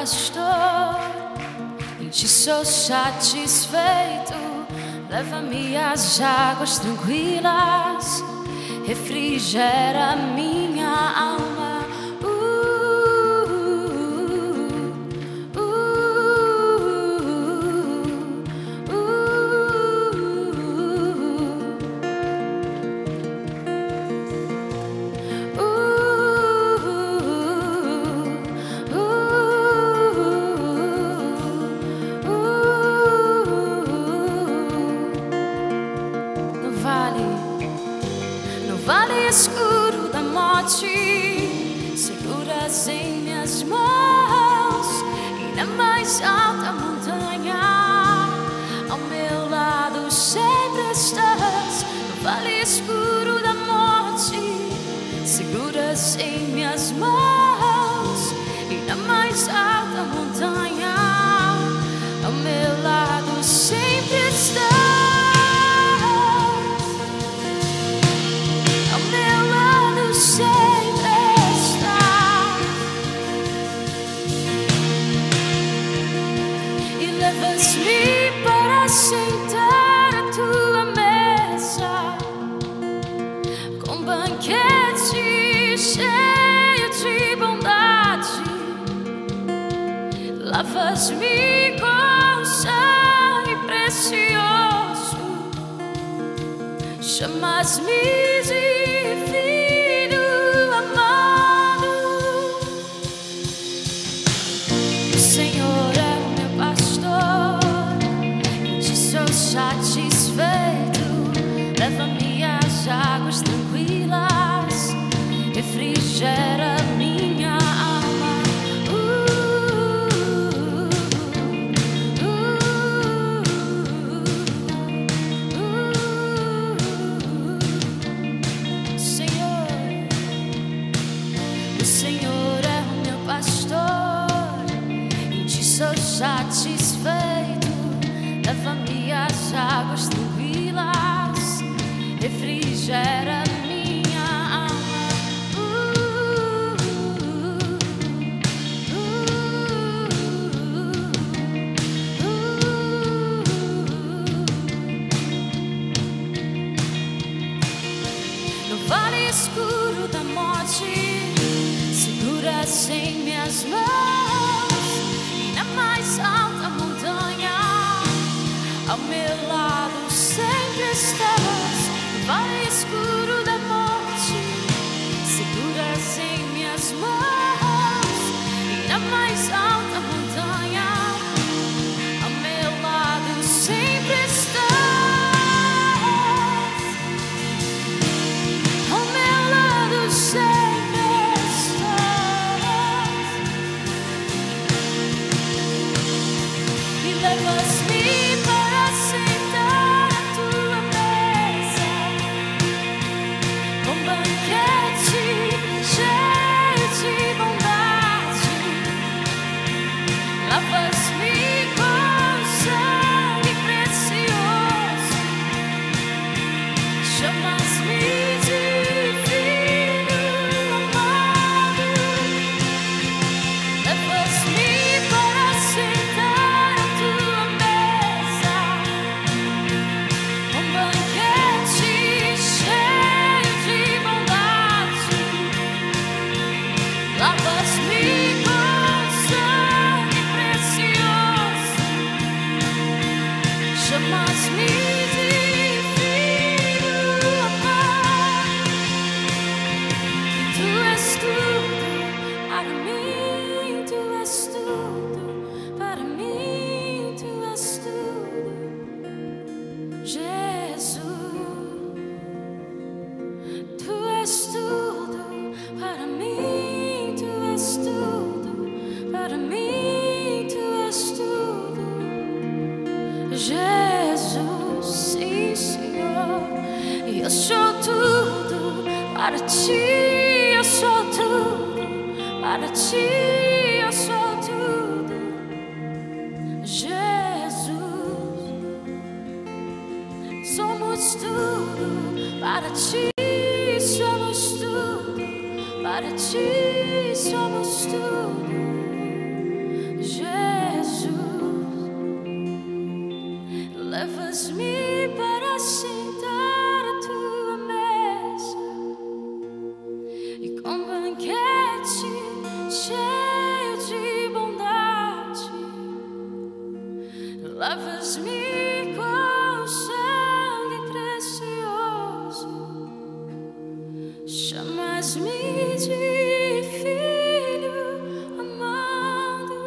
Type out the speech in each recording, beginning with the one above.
pastor, em ti sou satisfeito. Leva-me às águas tranquilas, refrigera minha alma. No vale escuro da morte, seguras em minhas mãos, e na mais alta montanha, ao meu lado sempre estás. No vale escuro da morte, seguras em minhas mãos, e na mais alta montanha, ao meu lado sempre estás. Levas-me para sentar à tua mesa, com banquete cheio de bondade. Lavas-me com sangue precioso, chamas-me de filho amado. O Senhor satisfeito, leva-me às águas tranquilas, refrigera minha alma. O Senhor é o meu pastor, em ti sou satisfeito. Leva-me às águas tranquilas, refrigera minha alma. No vale escuro da morte, seguras em minhas mãos, e na mais alta montanha, ao meu lado sempre estás. No vale escuro da morte, seguras em minhas mãos, e na mais alta montanha, ao meu lado sempre estás. Ao meu lado sempre estás. E levas-me para sentar à tua mesa, com banquete cheio de bondade. Lavas-me com sangue precioso, chamas-me de filho amado. Levas-me para sentar à tua mesa, com banquete cheio de bondade. Lavas-me com sangue precioso, chamas-me de filho amado. Tu és tudo para mim, tu és tudo para mim, tu és tudo, Jesus. Tu és tudo para mim, tu és tudo para mim, tu és tudo, Jesus. Sim, Senhor, e eu sou tudo para ti, eu sou tudo para ti, eu sou tudo, Jesus. Somos tudo para ti, somos tudo para ti, somos tudo, Levas-me para sentar à tua mesa e com banquete cheio de bondade. Lavas-me com sangue precioso, chamas-me de filho amado.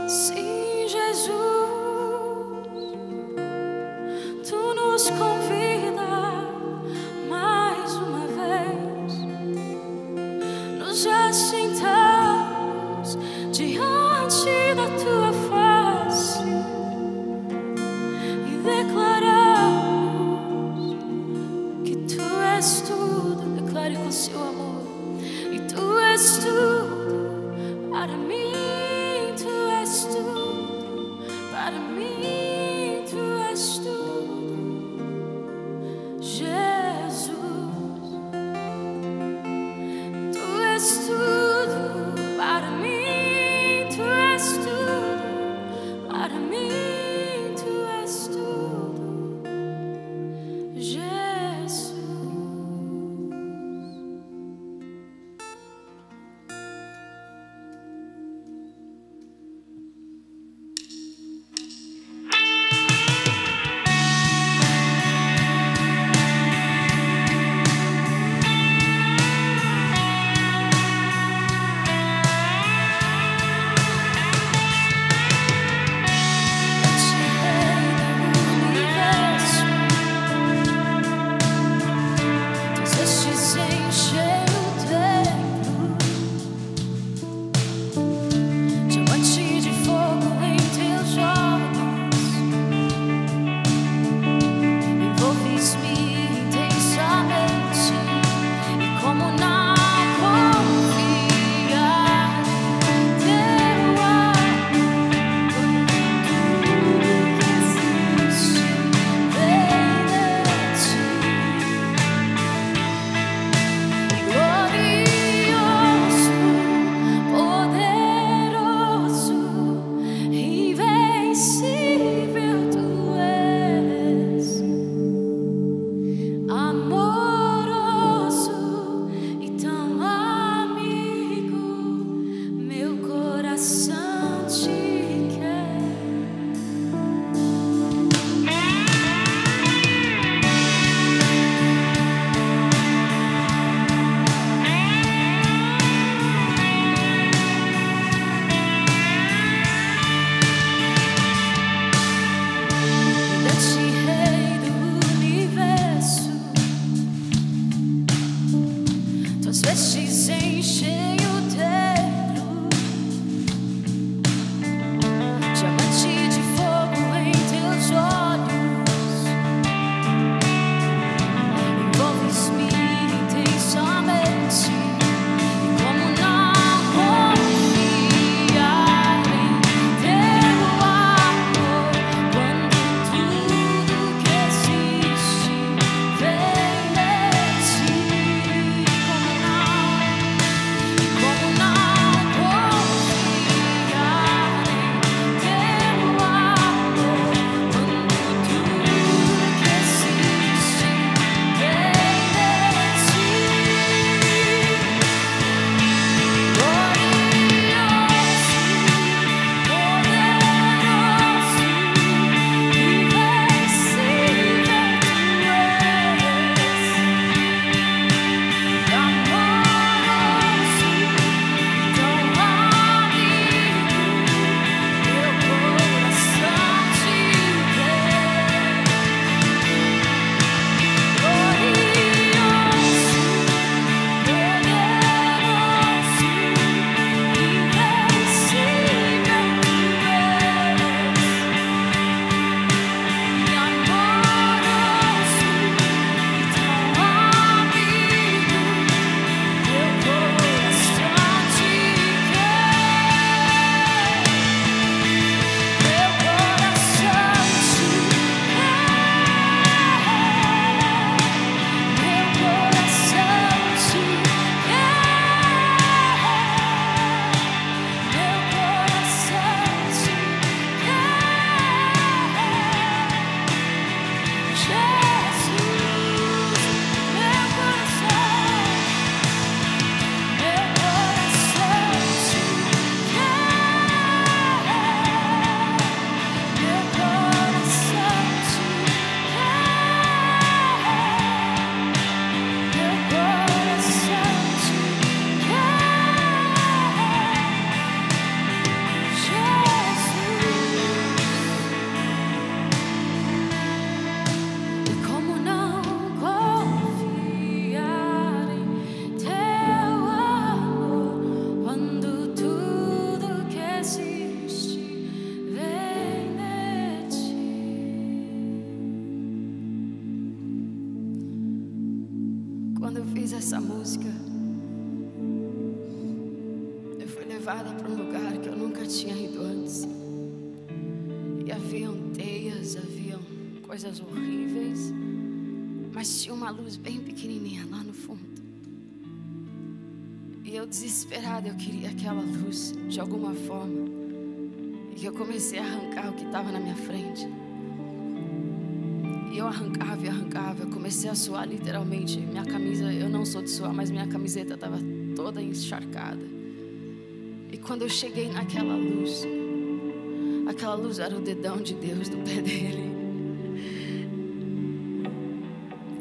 Sim, Jesus, tu nos convida mais uma vez, nos assentamos diante da tua face e declaramos que tu és tudo. Declare com seu amor: e tu és tudo para mim, tu és tudo para mim, tu és tudo. essa música, eu fui levada para um lugar que eu nunca tinha ido antes. E haviam teias, haviam coisas horríveis, mas tinha uma luz bem pequenininha lá no fundo. E eu, desesperada, eu queria aquela luz de alguma forma. E eu comecei a arrancar o que estava na minha frente. E eu arrancava e arrancava. Eu comecei a suar literalmente. Minha camisa, eu não sou de suar, mas minha camiseta estava toda encharcada. E quando eu cheguei naquela luz, aquela luz era o dedão de Deus do pé dele.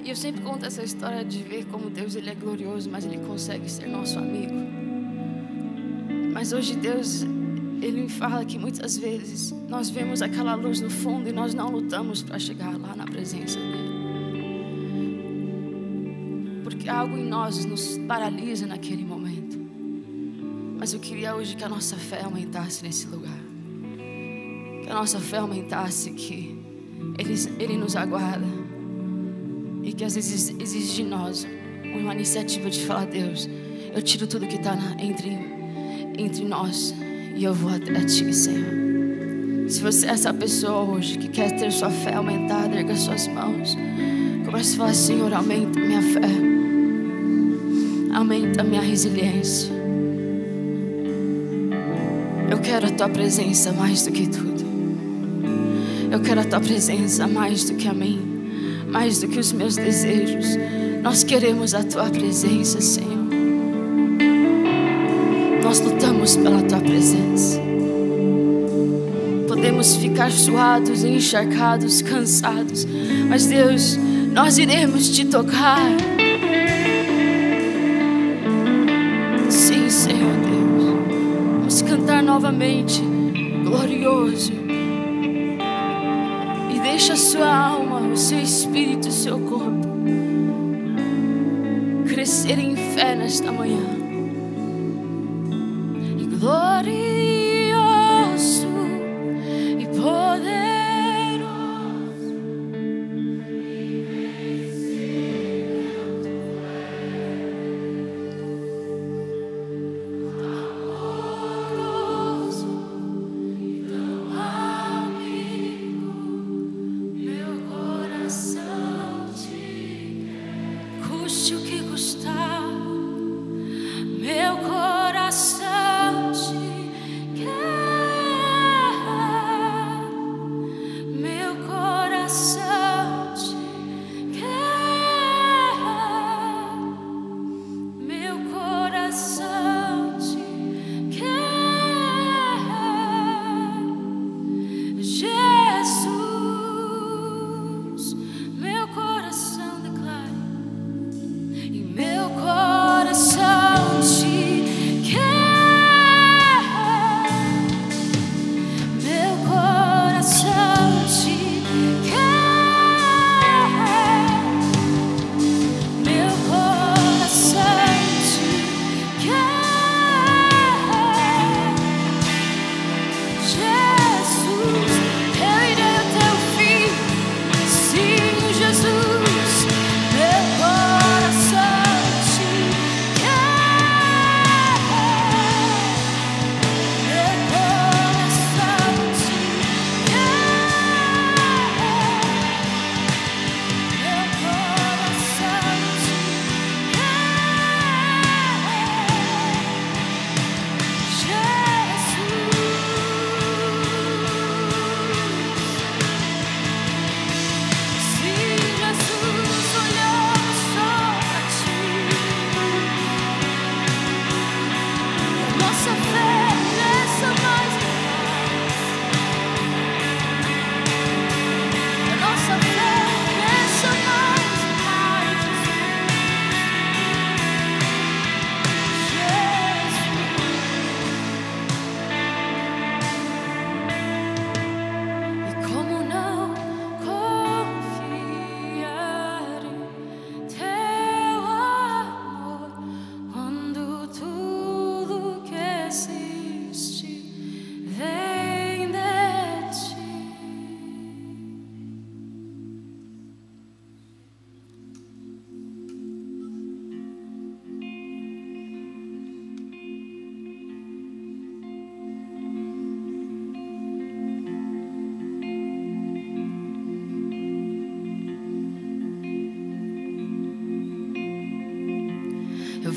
E eu sempre conto essa história de ver como Deus, ele é glorioso, mas ele consegue ser nosso amigo. Mas hoje Deus, ele me fala que muitas vezes nós vemos aquela luz no fundo e nós não lutamos para chegar lá na presença dele. Porque algo em nós nos paralisa naquele momento. Mas eu queria hoje que a nossa fé aumentasse nesse lugar. Que a nossa fé aumentasse, que ele nos aguarda. E que às vezes exige de nós uma iniciativa de falar: Deus, eu tiro tudo que está entre nós e eu vou até ti, Senhor. Se você é essa pessoa hoje que quer ter sua fé aumentada, erga suas mãos. Comece a falar: Senhor, aumenta minha fé, aumenta minha resiliência. Eu quero a tua presença mais do que tudo. Eu quero a tua presença mais do que a mim, mais do que os meus desejos. Nós queremos a tua presença, Senhor. Nós lutamos pela tua presença. Podemos ficar suados, encharcados, cansados, mas Deus, nós iremos te tocar. Sim, Senhor Deus. Vamos cantar novamente: glorioso. E deixa a sua alma, o seu espírito, o seu corpo crescer em fé nesta manhã. E glorioso e poderoso, amoroso e tão amigo, meu coração te quer. Custe o que custar, meu coração te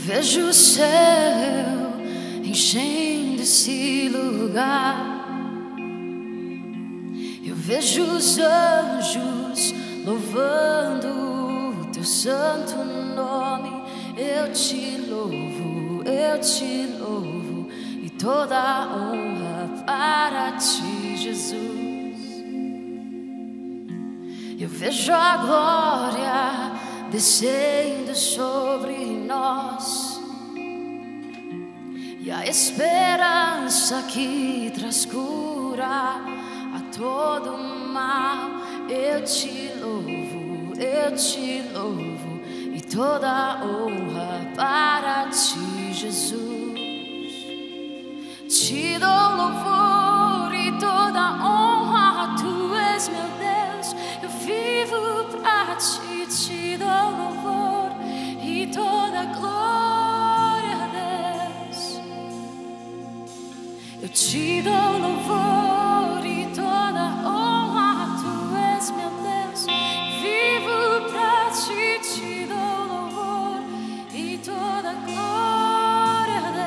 vejo o céu enchendo esse lugar. Eu vejo os anjos louvando o teu santo nome. Eu te louvo, e toda a honra para ti, Jesus. Eu vejo a glória descendo sobre nós e a esperança que traz cura a todo mal. Eu te louvo, e toda a honra para ti, Jesus. Te dou louvor e toda a honra, tu és meu Deus. Eu vivo pra ti, te dou louvor e toda a glória a Deus. Eu te dou louvor e toda a honra, tu és meu Deus. Vivo pra ti, te dou louvor e toda a glória a Deus.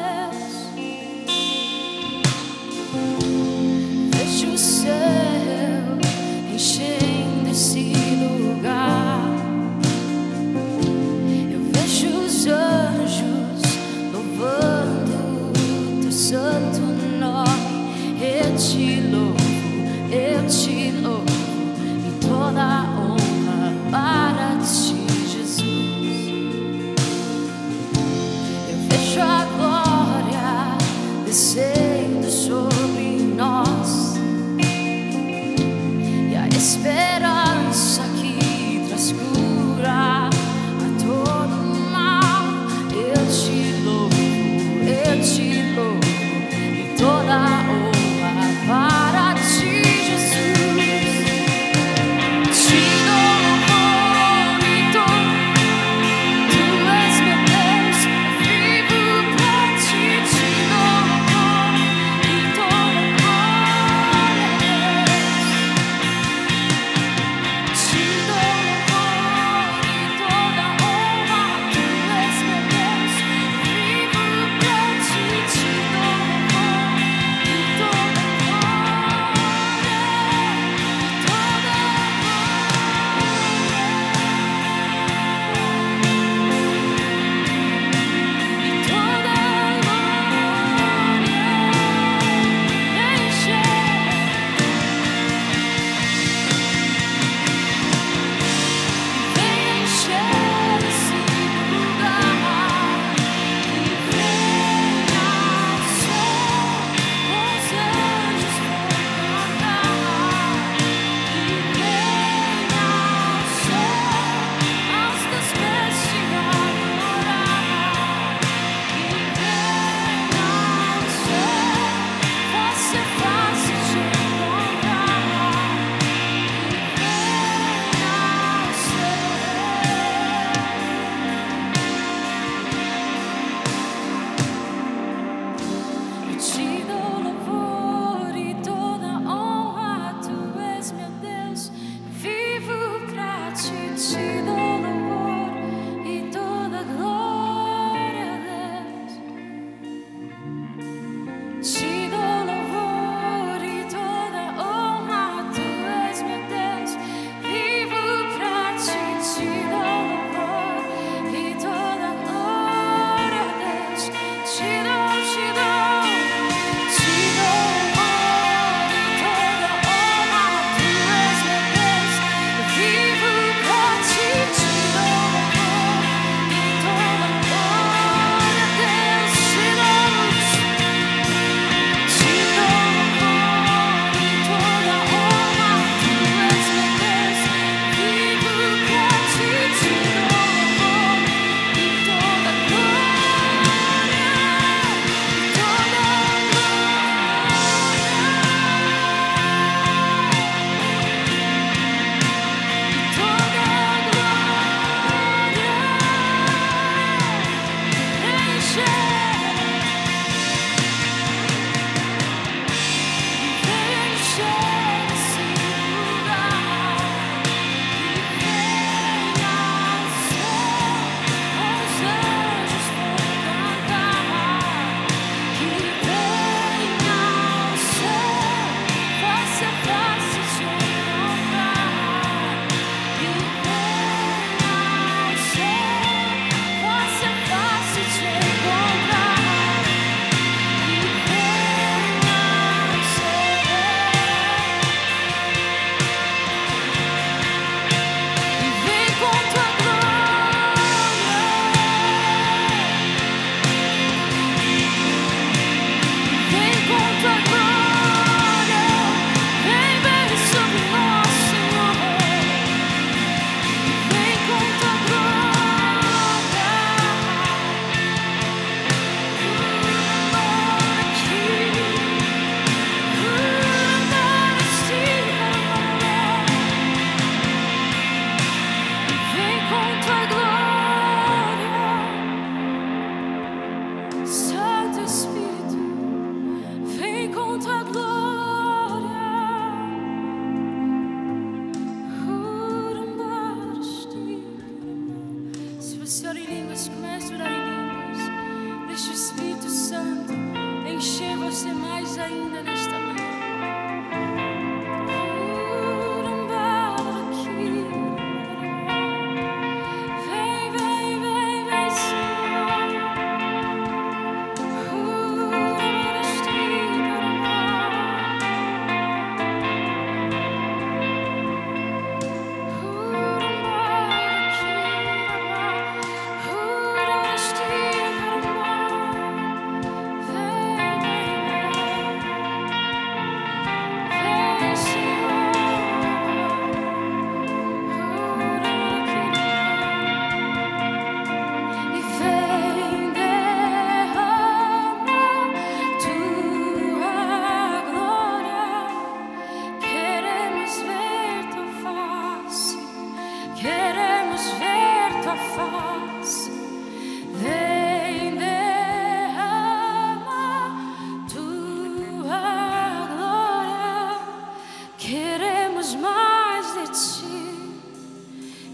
Queremos mais de ti,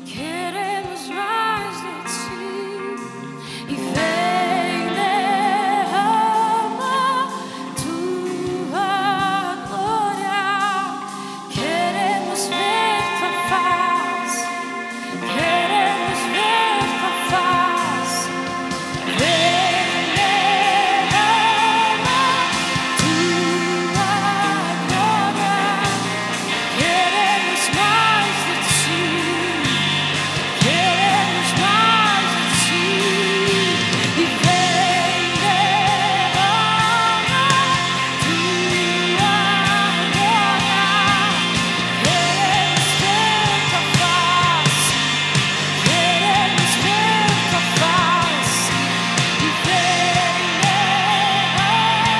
queremos mais de ti. E vem derrama tua glória. Queremos ver tua face, queremos ver tua face. Vem derrama tua glória. Queremos mais de ti, queremos mais de ti. E vem derrama tua glória. Queremos ver tua face, queremos ver tua face. E vem derrama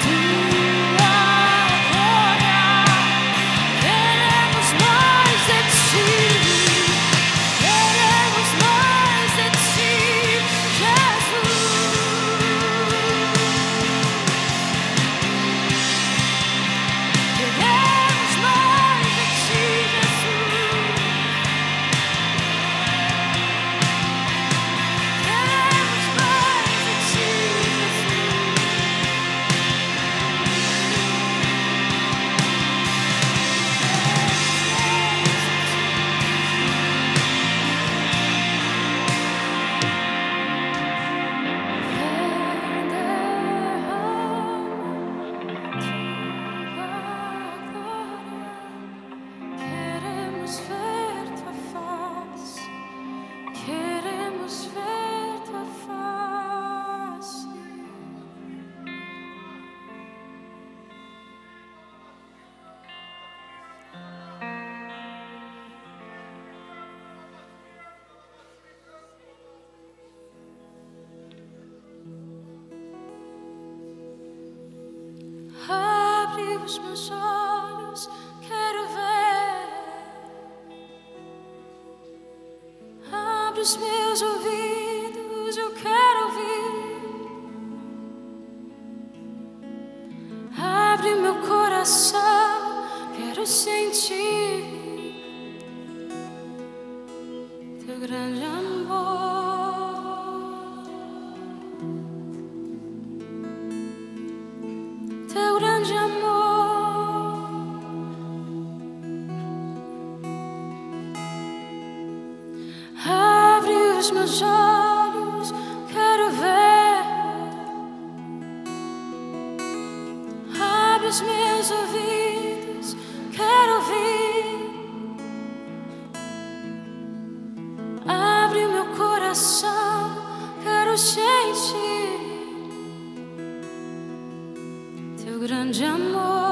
tua glória. Queremos mais de ti, queremos mais de ti, Jesus. Queremos mais de ti, Jesus. Queremos mais de ti, queremos ver tua face, queremos ver tua face. Abre os meus olhos, quero ver. Abre os meus ouvidos, eu quero ouvir. Abre meu coração, quero sentir teu grande amor. Teu grande amor. Abre os meus olhos, quero ver. Abre os meus ouvidos, quero ouvir. Abre meu coração, quero sentir teu grande amor.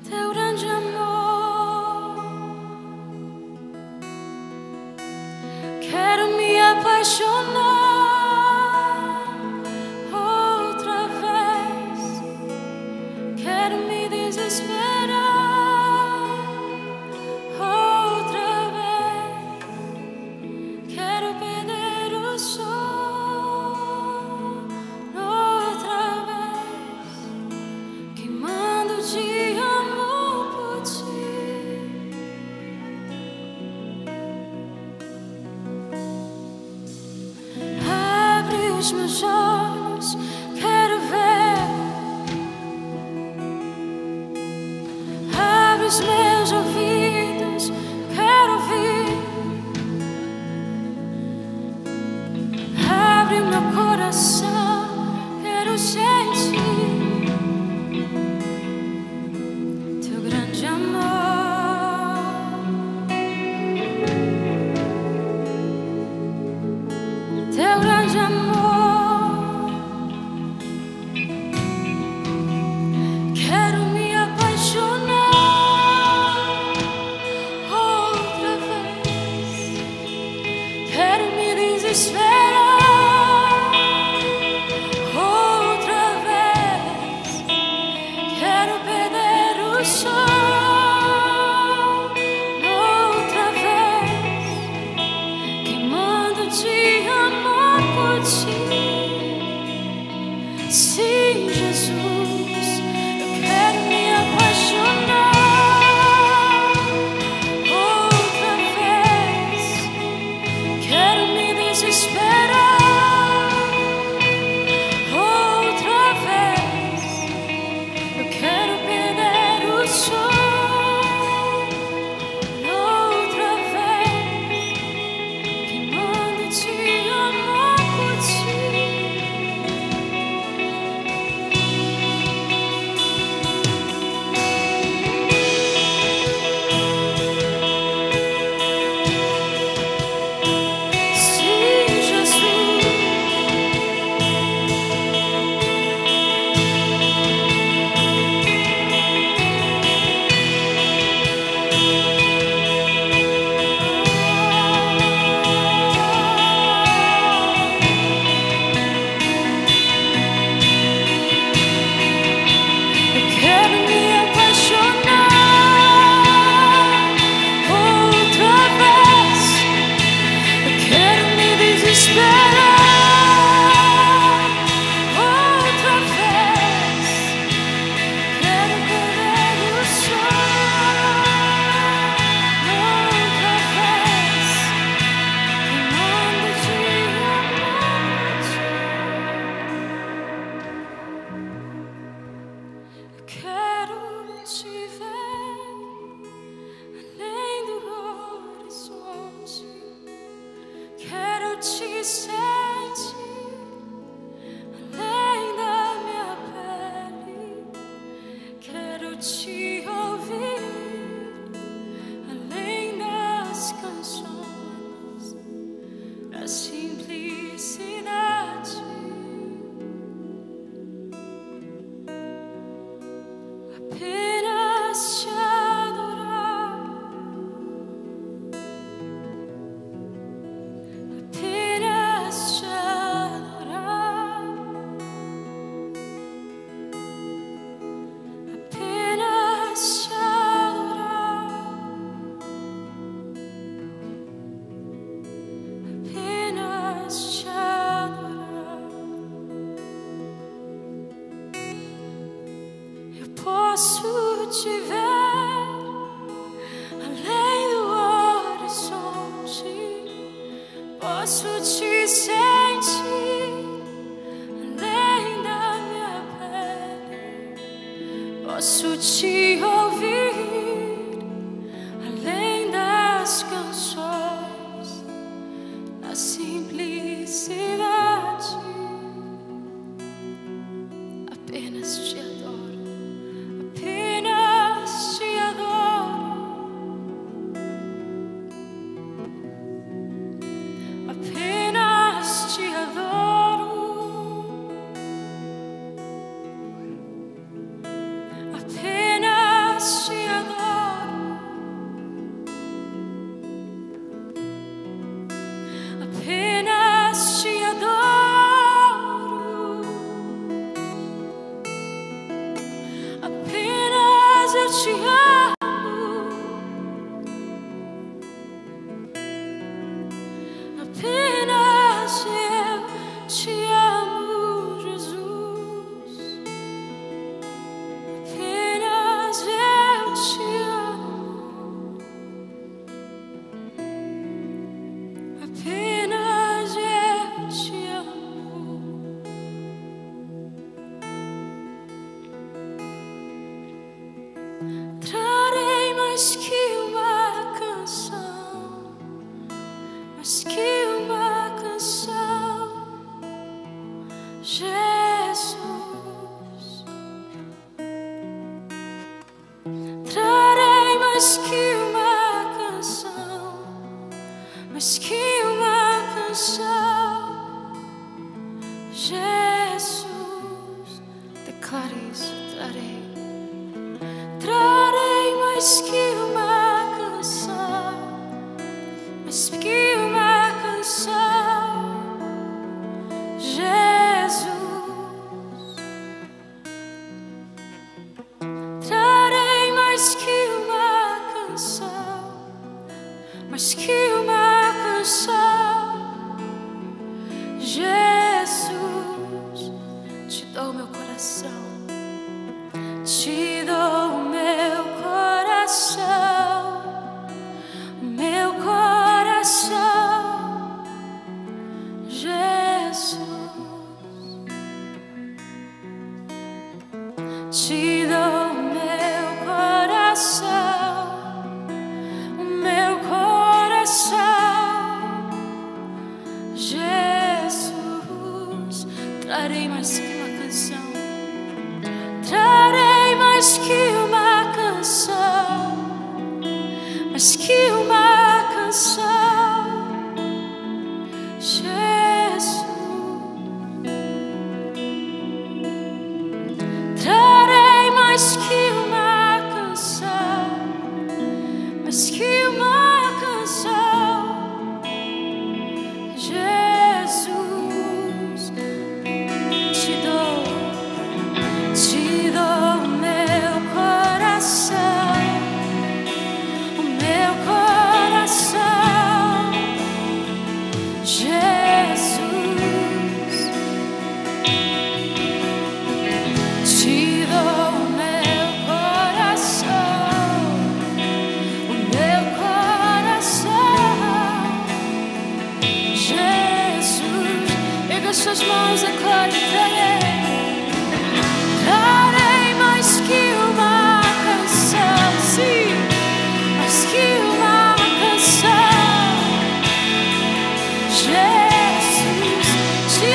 Teu grande amor. Quero me apaixonar outra vez. Quero me desesperar outra vez. Quero perder o sono outra vez, queimando de amor por ti. Te dou o meu coração, Jesus. Te dou o meu coração, Jesus. Trarei mais que uma canção, trarei mais que uma canção, mais que uma canção, Jesus. Trarei mais que uma canção, mais que uma canção, Jesus. Te dou o meu coração, Jesus. Te dou o meu coração, Jesus. Erga suas mãos agora e trarei mais que uma canção, sim, mais que uma canção, Jesus. Te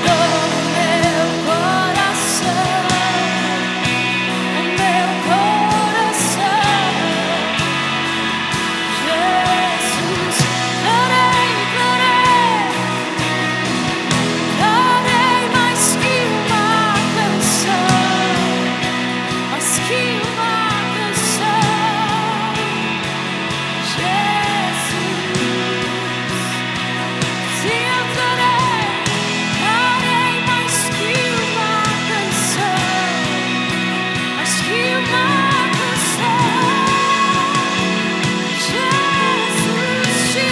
dou o meu coração, Jesus. Trarei mais que uma canção, mais que uma canção, Jesus. Sim, eu trarei mais que uma canção, mais que uma canção, Jesus. Te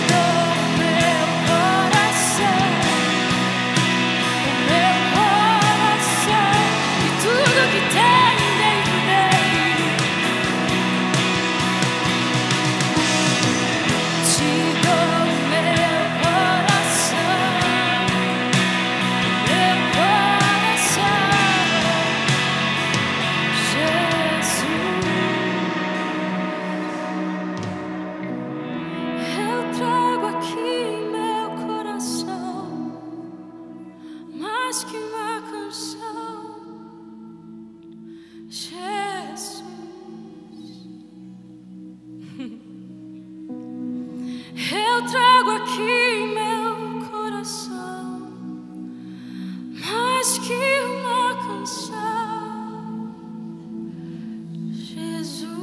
dou o meu coração, e tudo que tem dentro dele. Te dou o meu coração, Jesus. Eu trago aqui meu coração, mais que uma canção, Jesus. Eu trago aqui meu coração, mais que uma canção, Jesus.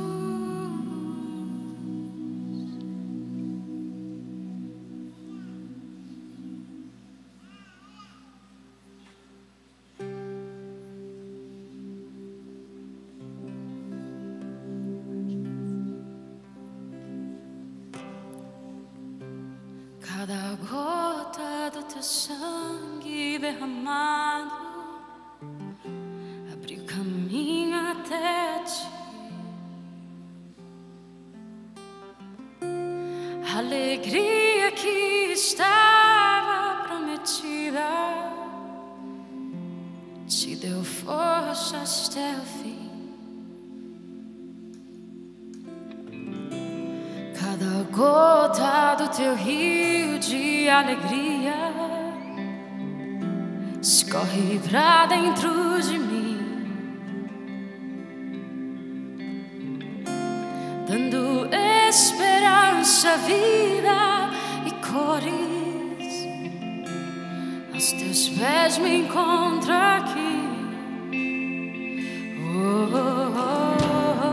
Cada gota do teu sangue derramado abriu caminho até ti. A alegria que estava prometida te deu forças até o fim. Cada gota do teu rio de alegria escorre pra dentro de mim, dando esperança, vida e cores. Aos teus pés me encontro aqui. Oh, oh, oh, oh,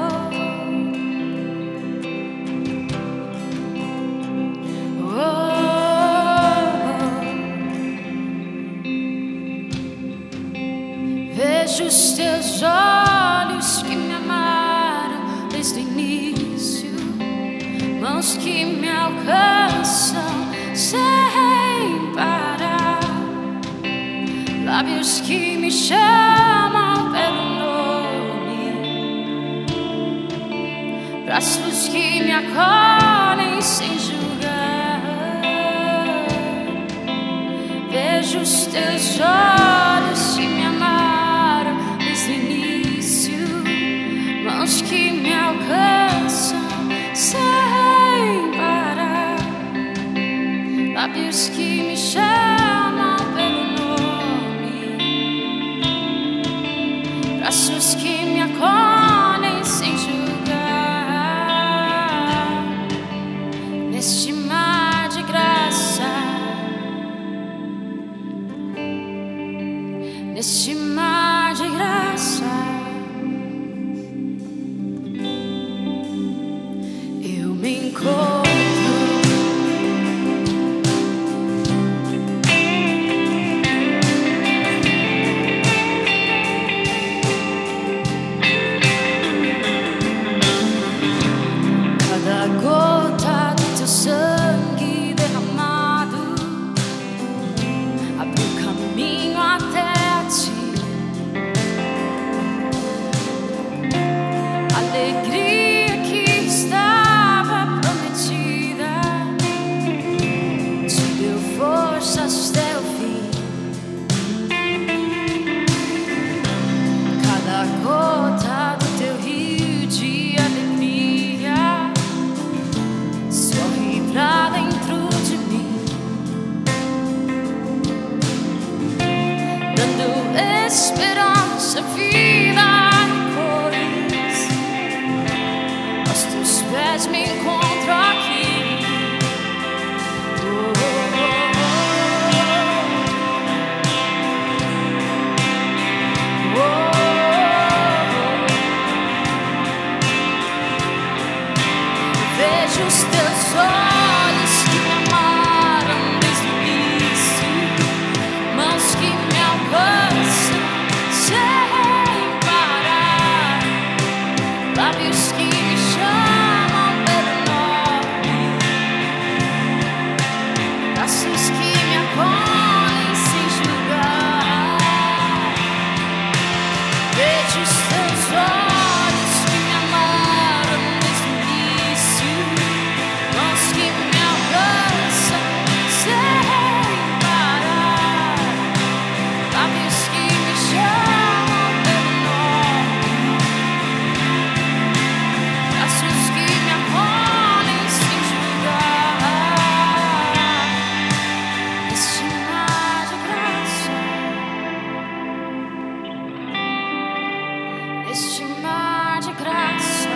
oh. Vejo os teus olhos que me amaram desde o início, mãos que me alcançam. parar. Lábios que me chamam pelo nome, braços que me acolhem sem julgar. Vejo os teus olhos que me amaram desde o início, mãos que me alcançam sem parar, lábios que me chamam pelo nome, braços que me acolhem sem julgar. Neste mar de graça, neste mar de graça, eu me encontro. Cada gota do teu sangue derramado abre o caminho até ti. Alegria que estava prometida te deu forças até o fim. Cada gota do teu rio de alegria sorri pra dentro de mim, dando esperança, vida e cores. Aos teus pés me encontro aqui. Vejo os teus olhos que me amaram desde o início, mãos que me alcançam sem parar, lábios que me chamam pelo nome, braços que me acolhem sem julgar. Vejo os teus olhos que me amaram desde o início, mãos que me alcançam sem parar, lábios que me chamam pelo nome, braços que me acolhem sem julgar. Neste mar de graça, neste mar de graça,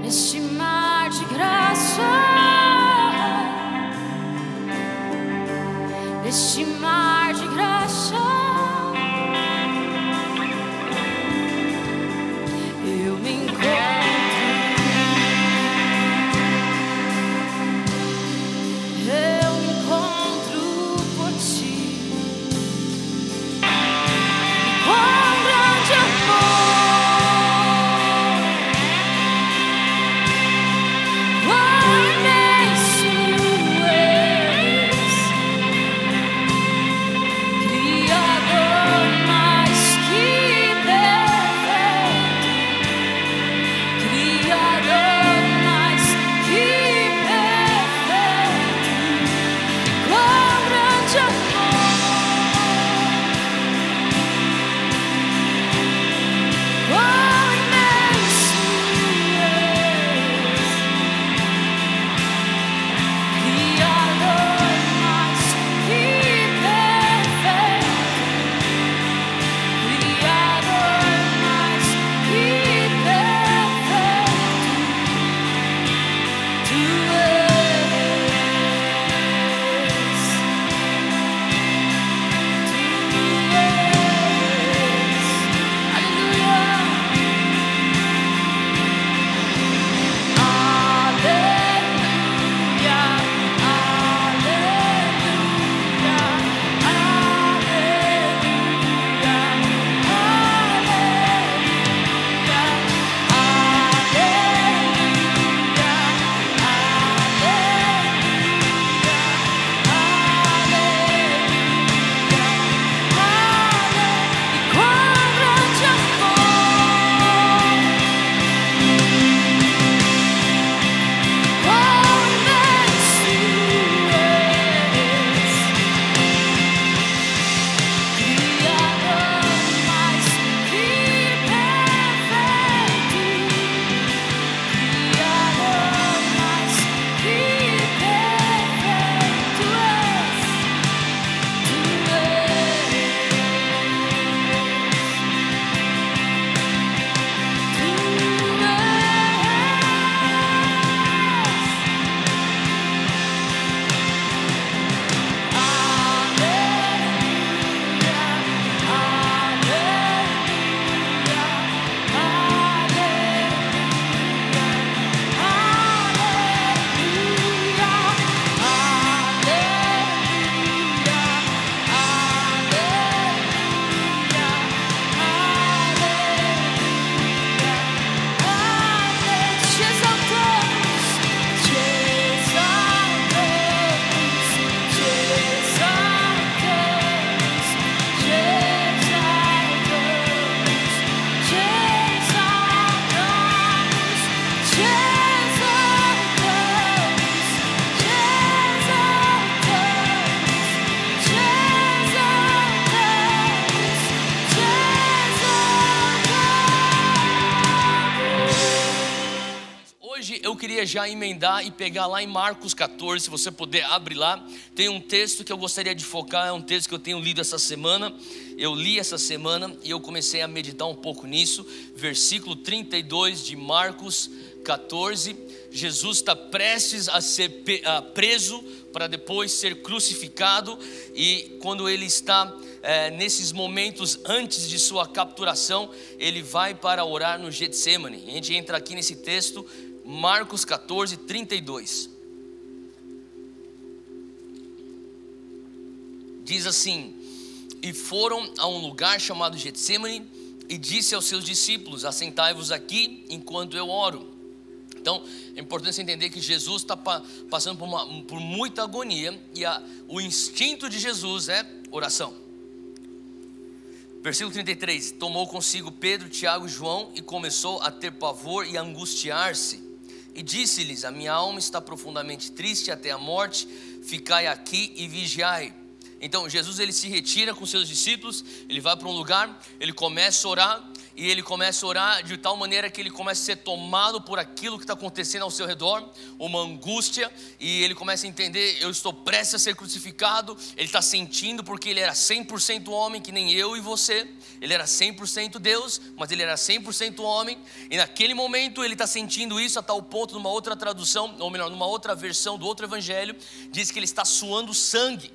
neste mar de graça, neste mar de graça, eu me encontro por ti. Quão grande amor hoje eu queria já emendar e pegar lá em Marcos 14, se você puder abrir lá. Tem um texto que eu gostaria de focar, é um texto que eu tenho lido essa semana. Eu li essa semana e eu comecei a meditar um pouco nisso. Versículo 32 de Marcos 14. Jesus está prestes a ser preso para depois ser crucificado. E quando ele está nesses momentos antes de sua capturação, ele vai para orar no Getsemane. A gente entra aqui nesse texto, Marcos 14, 32. Diz assim: e foram a um lugar chamado Getsemane, e disse aos seus discípulos: assentai-vos aqui enquanto eu oro. Então é importante você entender que Jesus está passando por muita agonia, e o instinto de Jesus é oração. Versículo 33, tomou consigo Pedro, Tiago e João, e começou a ter pavor e a angustiar-se, e disse-lhes: a minha alma está profundamente triste até a morte, ficai aqui e vigiai. Então Jesus, ele se retira com seus discípulos, ele vai para um lugar, ele começa a orar, e ele começa a orar de tal maneira que ele começa a ser tomado por aquilo que está acontecendo ao seu redor, uma angústia, e ele começa a entender: eu estou prestes a ser crucificado. Ele está sentindo, porque ele era 100% homem, que nem eu e você. Ele era 100% Deus, mas ele era 100% homem, e naquele momento ele está sentindo isso a tal ponto, numa outra tradução, ou melhor, numa outra versão do outro evangelho, diz que ele está suando sangue.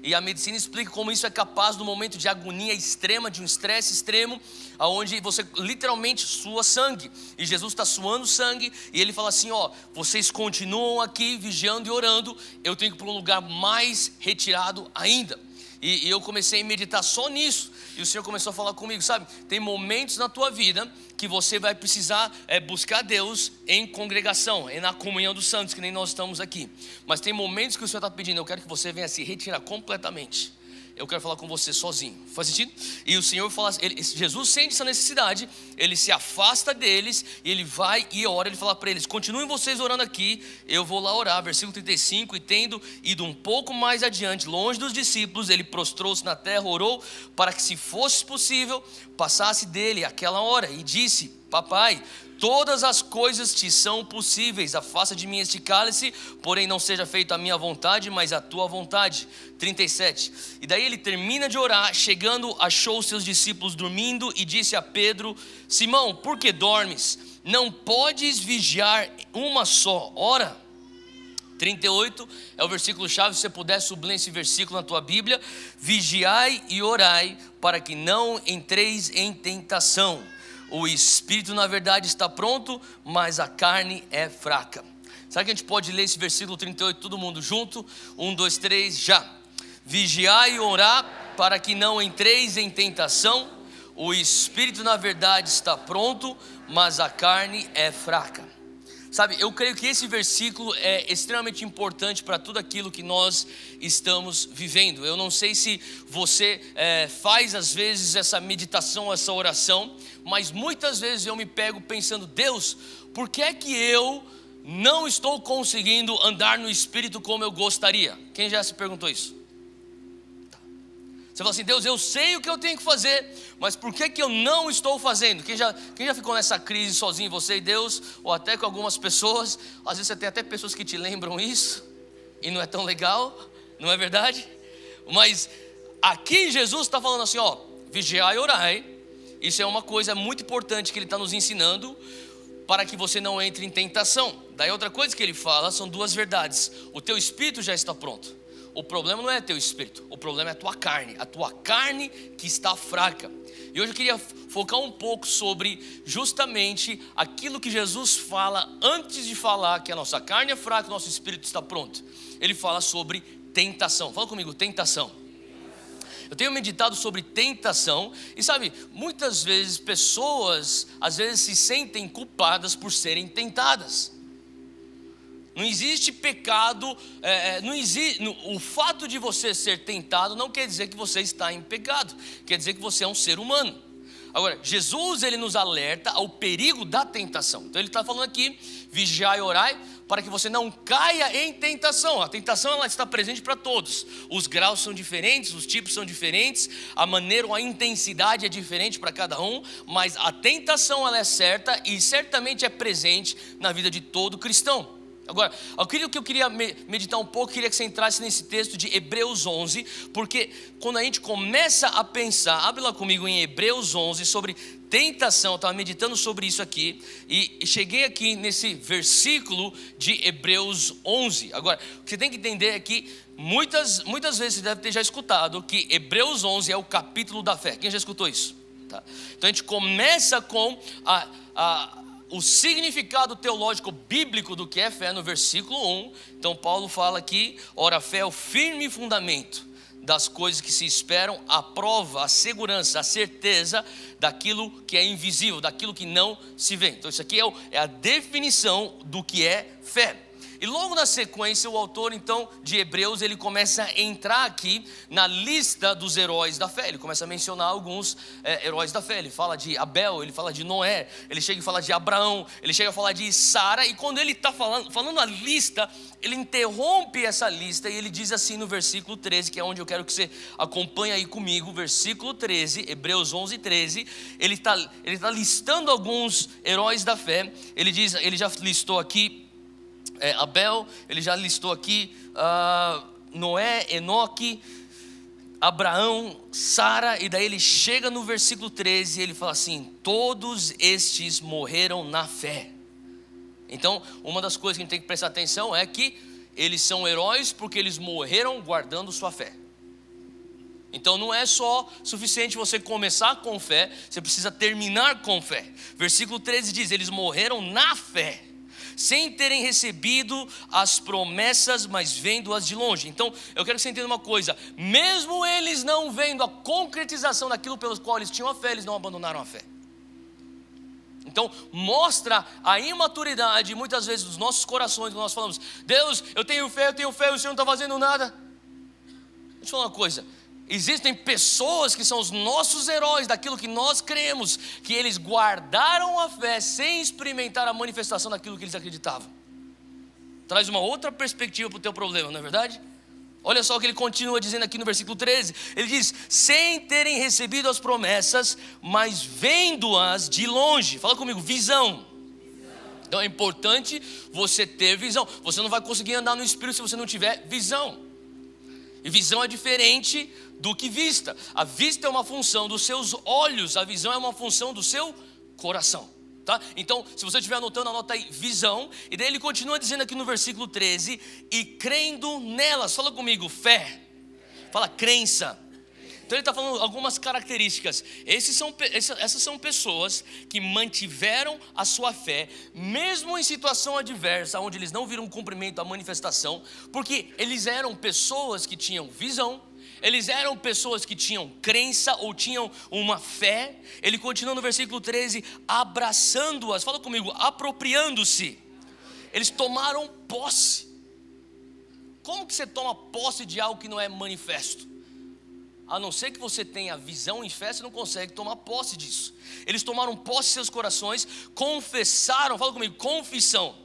E a medicina explica como isso é capaz, no momento de agonia extrema, de um estresse extremo, aonde você literalmente sua sangue. E Jesus está suando sangue, e ele fala assim: ó, vocês continuam aqui vigiando e orando, eu tenho que ir para um lugar mais retirado ainda. E eu comecei a meditar só nisso, e o Senhor começou a falar comigo, sabe? Tem momentos na tua vida que você vai precisar buscar Deus em congregação, na comunhão dos santos, que nem nós estamos aqui. Mas tem momentos que o Senhor está pedindo: eu quero que você venha se retirar completamente. Eu quero falar com você sozinho. Faz sentido? E o Senhor fala, Jesus sente essa necessidade, ele se afasta deles, e ele vai e ora. Ele fala para eles: continuem vocês orando aqui, eu vou lá orar. Versículo 35, e tendo ido um pouco mais adiante, longe dos discípulos, ele prostrou-se na terra, orou para que, se fosse possível, passasse dele aquela hora, e disse: papai, todas as coisas te são possíveis, afasta de mim este cálice, porém não seja feita a minha vontade, mas a tua vontade. 37, e daí ele termina de orar, chegando, achou os seus discípulos dormindo, e disse a Pedro: Simão, por que dormes? Não podes vigiar uma só hora? 38 é o versículo chave, se você puder sublinhar esse versículo na tua Bíblia: vigiai e orai, para que não entreis em tentação. O espírito na verdade está pronto, mas a carne é fraca. Será que a gente pode ler esse versículo 38 todo mundo junto? 1, 2, 3, já. Vigiai e orar, para que não entreis em tentação. O espírito na verdade está pronto, mas a carne é fraca. Sabe, eu creio que esse versículo é extremamente importante para tudo aquilo que nós estamos vivendo. Eu não sei se você faz às vezes essa meditação, essa oração, mas muitas vezes eu me pego pensando: Deus, por que é que eu não estou conseguindo andar no Espírito como eu gostaria? Quem já se perguntou isso? Você fala assim: Deus, eu sei o que eu tenho que fazer, mas por que eu não estou fazendo? Quem já ficou nessa crise sozinho, você e Deus, ou até com algumas pessoas? Às vezes você tem até pessoas que te lembram isso, e não é tão legal, não é verdade? Mas aqui Jesus está falando assim: ó, vigiai e orai. Isso é uma coisa muito importante que ele está nos ensinando, para que você não entre em tentação. Daí outra coisa que ele fala são duas verdades: o teu espírito já está pronto. O problema não é teu espírito, o problema é a tua carne que está fraca. E hoje eu queria focar um pouco sobre justamente aquilo que Jesus fala antes de falar que a nossa carne é fraca, o nosso espírito está pronto. Ele fala sobre tentação. Fala comigo: tentação. Eu tenho meditado sobre tentação, e sabe, muitas vezes pessoas às vezes se sentem culpadas por serem tentadas. Não existe pecado, o fato de você ser tentado não quer dizer que você está em pecado, quer dizer que você é um ser humano. Agora, Jesus, ele nos alerta ao perigo da tentação. Então ele está falando aqui, vigiai e orai, para que você não caia em tentação. A tentação, ela está presente para todos. Os graus são diferentes, os tipos são diferentes, a maneira ou a intensidade é diferente para cada um, mas a tentação, ela é certa e certamente é presente na vida de todo cristão. Agora, o que eu queria meditar um pouco, queria que você entrasse nesse texto de Hebreus 11, porque quando a gente começa a pensar, abre lá comigo em Hebreus 11, sobre tentação, eu estava meditando sobre isso aqui, e cheguei aqui nesse versículo de Hebreus 11. Agora, o que você tem que entender é que muitas vezes você deve ter já escutado que Hebreus 11 é o capítulo da fé. Quem já escutou isso? Tá. Então a gente começa com o significado teológico bíblico do que é fé no versículo 1. Então Paulo fala aqui: ora, a fé é o firme fundamento das coisas que se esperam, a prova, a segurança, a certeza daquilo que é invisível, daquilo que não se vê. Então isso aqui é a definição do que é fé. E logo na sequência, o autor então de Hebreus, ele começa a entrar aqui na lista dos heróis da fé. Ele começa a mencionar alguns heróis da fé. Ele fala de Abel, ele fala de Noé, ele chega a falar de Abraão, ele chega a falar de Sara. E quando ele está falando a lista, ele interrompe essa lista e ele diz assim no versículo 13, que é onde eu quero que você acompanhe aí comigo. Versículo 13, Hebreus 11, 13. Ele tá listando alguns heróis da fé. Ele já listou aqui Abel, ele já listou aqui Noé, Enoque, Abraão, Sara, e daí ele chega no versículo 13 e ele fala assim: todos estes morreram na fé. Então, uma das coisas que a gente tem que prestar atenção é que eles são heróis porque eles morreram guardando sua fé. Então não é só suficiente você começar com fé, você precisa terminar com fé. Versículo 13 diz: eles morreram na fé, sem terem recebido as promessas, mas vendo-as de longe. Então eu quero que você entenda uma coisa: mesmo eles não vendo a concretização daquilo pelo qual eles tinham a fé, eles não abandonaram a fé. Então mostra a imaturidade muitas vezes dos nossos corações, quando nós falamos: Deus, eu tenho fé, o Senhor não está fazendo nada. Deixa eu falar uma coisa: existem pessoas que são os nossos heróis daquilo que nós cremos, que eles guardaram a fé sem experimentar a manifestação daquilo que eles acreditavam. Traz uma outra perspectiva para o teu problema, não é verdade? Olha só o que ele continua dizendo aqui no versículo 13. Ele diz: sem terem recebido as promessas, mas vendo-as de longe. Fala comigo: visão. Então é importante você ter visão. Você não vai conseguir andar no Espírito se você não tiver visão. E visão é diferente do que vista. A vista é uma função dos seus olhos, a visão é uma função do seu coração, tá? Então, se você estiver anotando, anota aí: visão. E daí ele continua dizendo aqui no versículo 13: e crendo nelas. Fala comigo: fé. Fala crença. Então ele está falando algumas características. Essas são pessoas que mantiveram a sua fé, mesmo em situação adversa, onde eles não viram cumprimento a manifestação, porque eles eram pessoas que tinham visão, eles eram pessoas que tinham crença ou tinham uma fé. Ele continua no versículo 13: abraçando-as. Fala comigo: apropriando-se. Eles tomaram posse. Como que você toma posse de algo que não é manifesto? A não ser que você tenha visão e fé, você não consegue tomar posse disso. Eles tomaram posse de seus corações, confessaram. Fala comigo: confissão.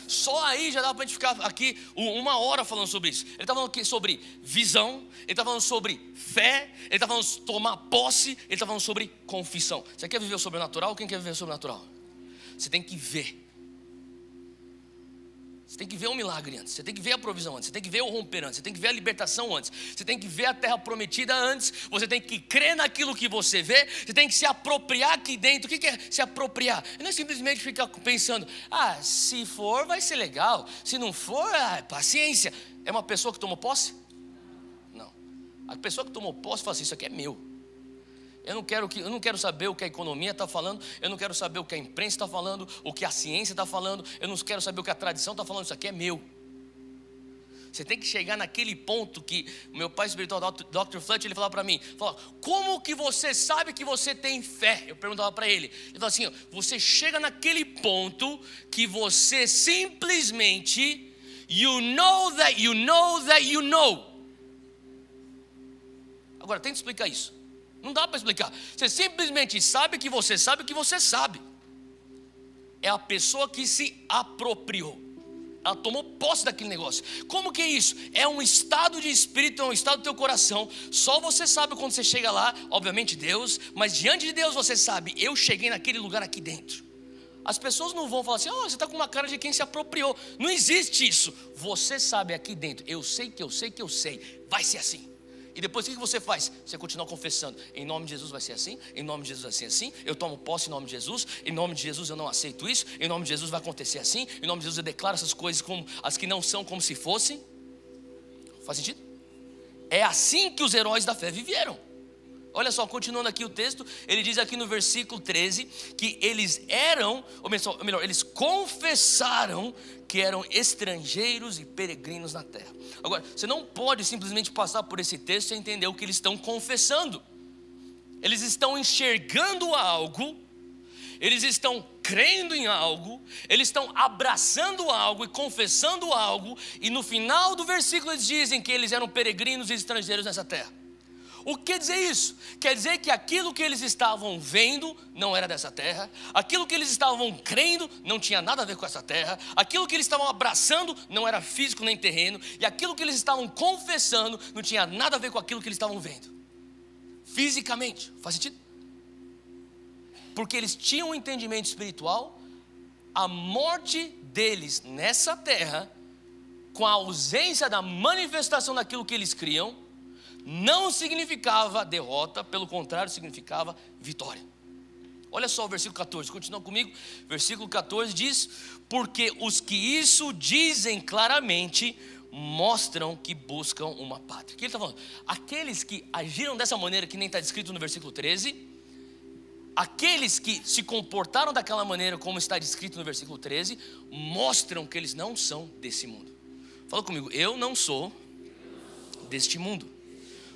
Só aí já dá para a gente ficar aqui 1 hora falando sobre isso. Ele está falando aqui sobre visão, ele está falando sobre fé, ele está falando sobre tomar posse, ele está falando sobre confissão. Você quer viver o sobrenatural? Quem quer viver o sobrenatural? Você tem que ver. Você tem que ver o milagre antes, você tem que ver a provisão antes, você tem que ver o romper antes, você tem que ver a libertação antes, você tem que ver a terra prometida antes, você tem que crer naquilo que você vê, você tem que se apropriar aqui dentro. O que é se apropriar? Não é simplesmente ficar pensando: se for vai ser legal, se não for, paciência. É uma pessoa que tomou posse? Não. A pessoa que tomou posse fala assim: isso aqui é meu. Eu não quero saber o que a economia está falando, eu não quero saber o que a imprensa está falando, o que a ciência está falando, eu não quero saber o que a tradição está falando, isso aqui é meu. Você tem que chegar naquele ponto que o meu pai espiritual, Dr. Fletcher, ele falava para mim, como que você sabe que você tem fé? Eu perguntava para ele, falava assim: você chega naquele ponto que você simplesmente, you know that you know that you know. Agora, tenta explicar isso. Não dá para explicar. Você simplesmente sabe que você sabe que você sabe. É a pessoa que se apropriou. Ela tomou posse daquele negócio. Como que é isso? É um estado de espírito, é um estado do teu coração. Só você sabe quando você chega lá, obviamente Deus, mas diante de Deus você sabe, eu cheguei naquele lugar aqui dentro. As pessoas não vão falar assim, você está com uma cara de quem se apropriou. Não existe isso. Você sabe aqui dentro, eu sei que eu sei que eu sei, vai ser assim. E depois o que você faz? Você continua confessando, em nome de Jesus vai ser assim, em nome de Jesus vai ser assim, eu tomo posse em nome de Jesus, em nome de Jesus eu não aceito isso, em nome de Jesus vai acontecer assim, em nome de Jesus eu declaro essas coisas como as que não são como se fossem. Faz sentido? É assim que os heróis da fé viveram. Olha só, continuando aqui o texto, ele diz aqui no versículo 13 que eles eram, ou melhor, eles confessaram que eram estrangeiros e peregrinos na terra. Agora, você não pode simplesmente passar por esse texto sem entender o que eles estão confessando. Eles estão enxergando algo, eles estão crendo em algo, eles estão abraçando algo e confessando algo, e no final do versículo eles dizem que eles eram peregrinos e estrangeiros nessa terra. O que quer dizer isso? Quer dizer que aquilo que eles estavam vendo não era dessa terra, aquilo que eles estavam crendo não tinha nada a ver com essa terra, aquilo que eles estavam abraçando não era físico nem terreno, e aquilo que eles estavam confessando não tinha nada a ver com aquilo que eles estavam vendo fisicamente. Faz sentido? Porque eles tinham um entendimento espiritual. A morte deles nessa terra, com a ausência da manifestação daquilo que eles criam, não significava derrota, pelo contrário, significava vitória. Olha só o versículo 14, continua comigo. Versículo 14 diz: porque os que isso dizem claramente mostram que buscam uma pátria. O que ele está falando? Aqueles que agiram dessa maneira, que nem está descrito no versículo 13, aqueles que se comportaram daquela maneira, como está descrito no versículo 13, mostram que eles não são desse mundo. Fala comigo, eu não sou deste mundo.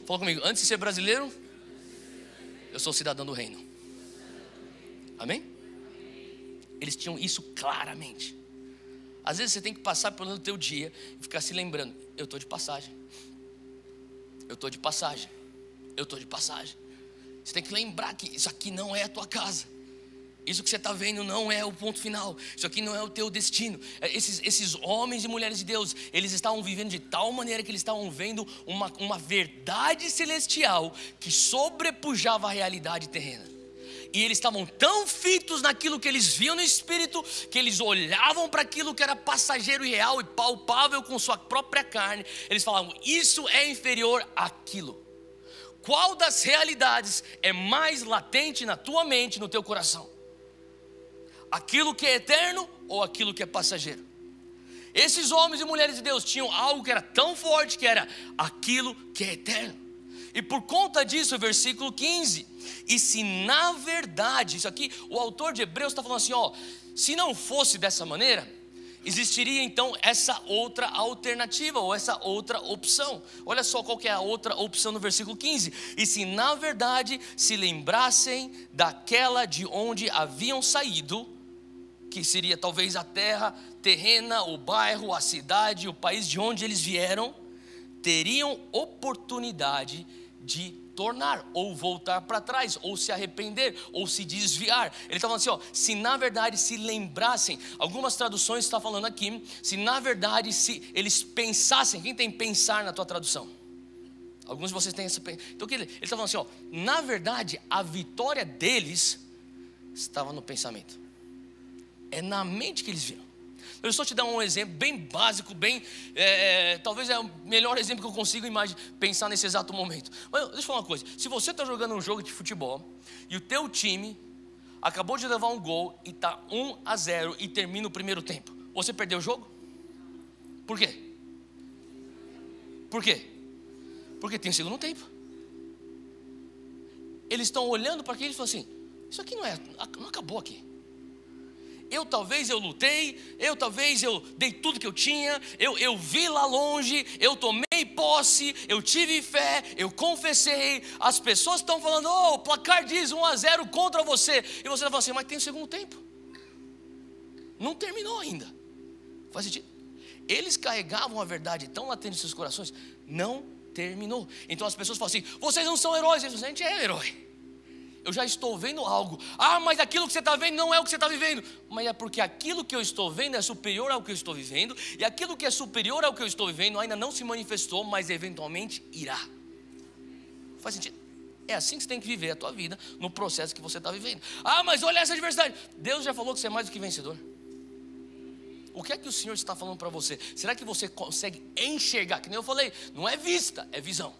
Fala comigo, antes de ser brasileiro, eu sou cidadão do reino. Amém? Eles tinham isso claramente. Às vezes você tem que passar pelo teu dia e ficar se lembrando, eu estou de passagem, eu estou de passagem, eu estou de passagem. Você tem que lembrar que isso aqui não é a tua casa. Isso que você está vendo não é o ponto final. Isso aqui não é o teu destino. Esses homens e mulheres de Deus, eles estavam vivendo de tal maneira que eles estavam vendo uma verdade celestial que sobrepujava a realidade terrena. E eles estavam tão fitos naquilo que eles viam no Espírito, que eles olhavam para aquilo que era passageiro e real e palpável com sua própria carne. Eles falavam, isso é inferior àquilo. Qual das realidades é mais latente na tua mente, no teu coração? Aquilo que é eterno ou aquilo que é passageiro? Esses homens e mulheres de Deus tinham algo que era tão forte, que era aquilo que é eterno. E por conta disso, versículo 15, e se na verdade, isso aqui o autor de Hebreus está falando assim, se não fosse dessa maneira, existiria então essa outra alternativa, ou essa outra opção. Olha só qual que é a outra opção no versículo 15. E se na verdade se lembrassem daquela de onde haviam saído, que seria talvez a terra terrena, o bairro, a cidade, o país de onde eles vieram, teriam oportunidade de tornar, ou voltar para trás, ou se arrepender, ou se desviar. Ele está falando assim, se na verdade se lembrassem, algumas traduções estão falando aqui, se na verdade se eles pensassem, quem tem pensar na tua tradução? Alguns de vocês têm essa, então ele está falando assim, na verdade a vitória deles estava no pensamento, é na mente que eles viram. Eu só te dar um exemplo bem básico, talvez é o melhor exemplo que eu consigo pensar nesse exato momento. Mas deixa eu falar uma coisa, se você está jogando um jogo de futebol e o teu time acabou de levar um gol e está 1-0 e termina o primeiro tempo, você perdeu o jogo? Por quê? Por quê? Porque tem o segundo tempo. Eles estão olhando para aquilo e falam assim, isso aqui não acabou aqui. Talvez eu lutei, talvez eu dei tudo que eu tinha, eu vi lá longe, eu tomei posse, eu tive fé, eu confessei. As pessoas estão falando, o placar diz 1-0 contra você. E você fala assim, mas tem o segundo tempo, não terminou ainda. Faz sentido? Eles carregavam a verdade tão latente em seus corações, não terminou. Então as pessoas falam assim: vocês não são heróis. A gente é herói. Eu já estou vendo algo. Mas aquilo que você está vendo não é o que você está vivendo. Mas é porque aquilo que eu estou vendo é superior ao que eu estou vivendo. E aquilo que é superior ao que eu estou vivendo ainda não se manifestou, mas eventualmente irá. Faz sentido? É assim que você tem que viver a tua vida, no processo que você está vivendo. Mas olha essa adversidade. Deus já falou que você é mais do que vencedor. O que é que o Senhor está falando para você? Será que você consegue enxergar? Que nem eu falei, não é vista, é visão.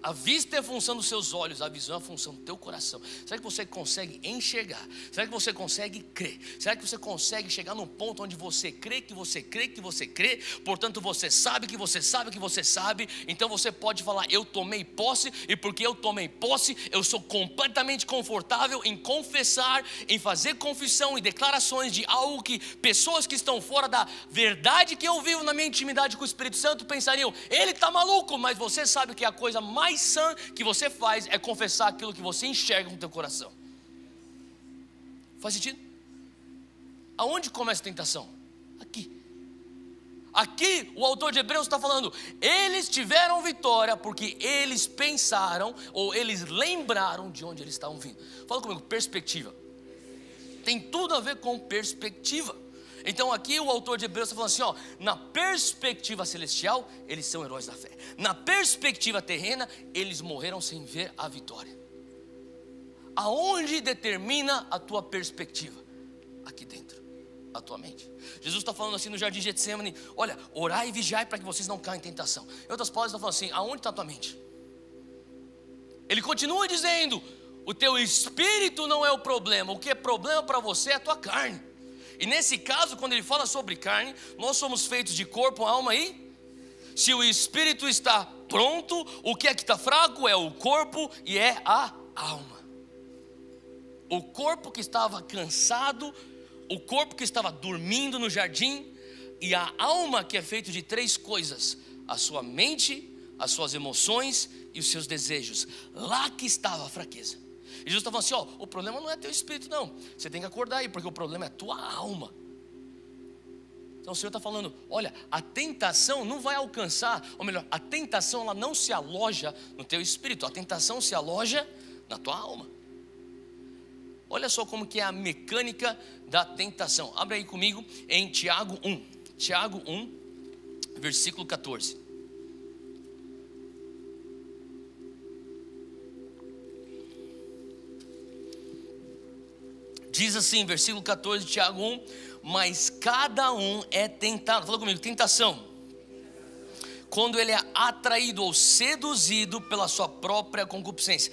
A vista é função dos seus olhos, a visão é função do teu coração. Será que você consegue enxergar? Será que você consegue crer? Será que você consegue chegar num ponto onde você crê que você crê que você crê? Portanto, você sabe que você sabe que você sabe. Então você pode falar: eu tomei posse, e porque eu tomei posse, eu sou completamente confortável em confessar, em fazer confissão e declarações de algo que pessoas que estão fora da verdade que eu vivo na minha intimidade com o Espírito Santo pensariam: ele está maluco. Mas você sabe que a coisa mais sã que você faz é confessar aquilo que você enxerga com o teu coração. Faz sentido? Aonde começa a tentação? Aqui o autor de Hebreus está falando: eles tiveram vitória porque eles pensaram, ou eles lembraram de onde eles estavam vindo. Fala comigo: perspectiva. Tem tudo a ver com perspectiva. Então aqui o autor de Hebreus está falando assim: na perspectiva celestial, eles são heróis da fé. Na perspectiva terrena, eles morreram sem ver a vitória. Aonde determina a tua perspectiva? Aqui dentro, a tua mente. Jesus está falando assim no jardim de Getsemane: olha, orai e vigiai para que vocês não caiam em tentação. Em outras palavras, está falando assim: aonde está a tua mente? Ele continua dizendo: o teu espírito não é o problema. O que é problema para você é a tua carne. E nesse caso, quando ele fala sobre carne, nós somos feitos de corpo, alma e... se o espírito está pronto, o que é que está fraco é o corpo e é a alma. O corpo que estava cansado, o corpo que estava dormindo no jardim, e a alma que é feito de 3 coisas: a sua mente, as suas emoções e os seus desejos. Lá que estava a fraqueza. E Jesus está falando assim: o problema não é teu espírito não, você tem que acordar aí, porque o problema é tua alma. Então o Senhor está falando: olha, a tentação não vai alcançar, ou melhor, a tentação ela não se aloja no teu espírito, a tentação se aloja na tua alma. Olha só como que é a mecânica da tentação. Abre aí comigo em Tiago 1, Tiago 1, versículo 14. Diz assim, versículo 14 de Tiago 1: mas cada um é tentado. Fala comigo: tentação. Quando ele é atraído ou seduzido pela sua própria concupiscência.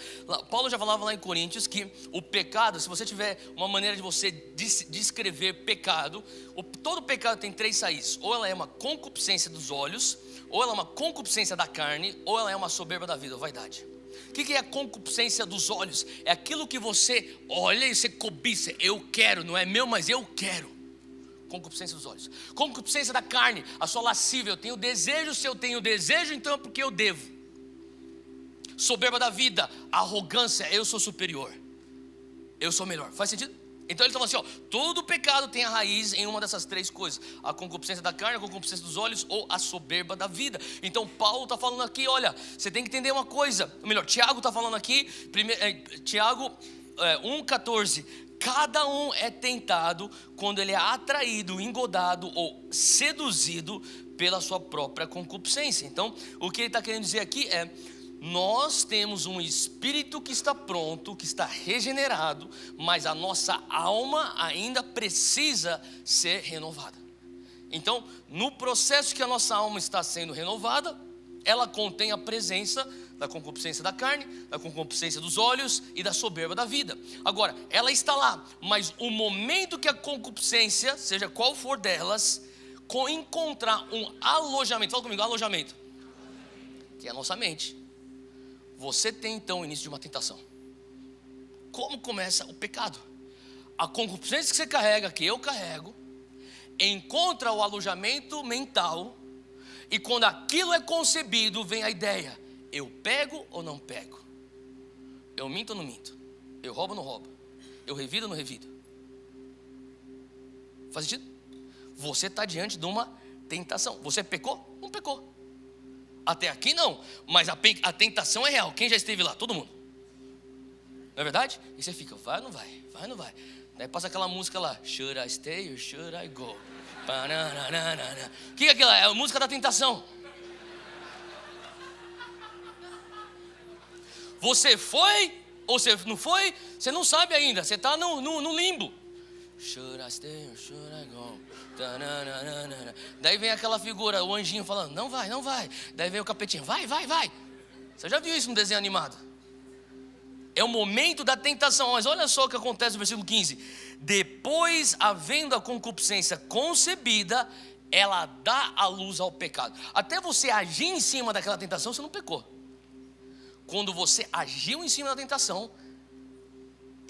Paulo já falava lá em Coríntios que o pecado, se você tiver uma maneira de você descrever pecado, todo pecado tem 3 saídas: ou ela é uma concupiscência dos olhos, ou ela é uma concupiscência da carne, ou ela é uma soberba da vida, vaidade. O que é a concupiscência dos olhos? É aquilo que você olha e você cobiça. Eu quero, não é meu, mas eu quero. Concupiscência dos olhos. Concupiscência da carne, a sua lascívia. Eu tenho desejo, se eu tenho desejo, então é porque eu devo. Soberba da vida, arrogância: eu sou superior, eu sou melhor. Faz sentido? Então ele está falando assim: todo pecado tem a raiz em uma dessas 3 coisas: a concupiscência da carne, a concupiscência dos olhos ou a soberba da vida. Então Paulo está falando aqui: olha, você tem que entender uma coisa, ou melhor, Tiago está falando aqui, Tiago 1,14: cada um é tentado quando ele é atraído, engodado ou seduzido pela sua própria concupiscência. Então o que ele está querendo dizer aqui é: nós temos um espírito que está pronto, que está regenerado, mas a nossa alma ainda precisa ser renovada. Então, no processo que a nossa alma está sendo renovada, ela contém a presença da concupiscência da carne, da concupiscência dos olhos e da soberba da vida. Agora, ela está lá, mas o momento que a concupiscência, seja qual for delas, encontrar um alojamento, fala comigo: alojamento, que é a nossa mente, você tem então o início de uma tentação. Como começa o pecado? A concupiscência que você carrega, que eu carrego, encontra o alojamento mental, e quando aquilo é concebido, vem a ideia: eu pego ou não pego? Eu minto ou não minto? Eu roubo ou não roubo? Eu revido ou não revido? Faz sentido? Você está diante de uma tentação. Você pecou? Não pecou. Até aqui não, mas a tentação é real. Quem já esteve lá? Todo mundo. Não é verdade? E você fica, vai ou não vai? Vai ou não vai? Daí passa aquela música lá, should I stay or should I go? O que é aquilo? É a música da tentação. Você foi ou você não foi? Você não sabe ainda, você está no limbo. Should I stay or should I go? Daí vem aquela figura, o anjinho falando, não vai, não vai. Daí vem o capetinho, vai, vai, vai. Você já viu isso no desenho animado? É o momento da tentação. Mas olha só o que acontece no versículo 15. Depois, havendo a concupiscência concebida, ela dá a luz ao pecado. Até você agir em cima daquela tentação, você não pecou. Quando você agiu em cima da tentação,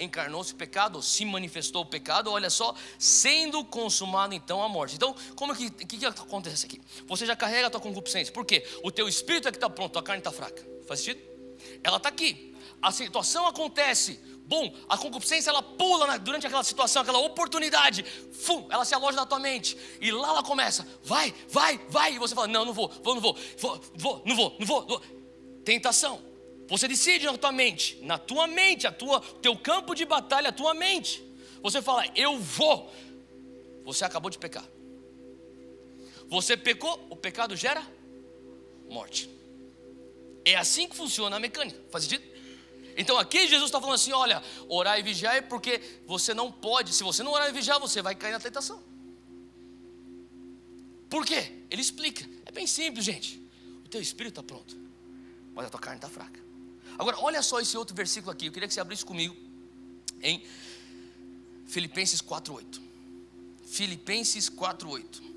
encarnou-se o pecado, se manifestou o pecado, olha só, sendo consumado então a morte. Então, como que acontece aqui? Você já carrega a tua concupiscência. Por quê? O teu espírito é que está pronto, a carne está fraca. Faz sentido? Ela está aqui. A situação acontece. Bom, a concupiscência ela pula durante aquela situação, aquela oportunidade. Ela se aloja na tua mente. E lá ela começa. Vai, vai, vai. E você fala, não vou. Tentação. Você decide na tua mente, teu campo de batalha, a tua mente. Você fala, eu vou. Você acabou de pecar. Você pecou, o pecado gera morte. É assim que funciona a mecânica. Faz sentido? Então aqui Jesus está falando assim, olha, orar e vigiar é porque você não pode. Se você não orar e vigiar, você vai cair na tentação. Por quê? Ele explica. É bem simples, gente. O teu espírito está pronto, mas a tua carne está fraca. Agora, olha só esse outro versículo aqui. Eu queria que você abrisse comigo em Filipenses 4:8. Filipenses 4:8.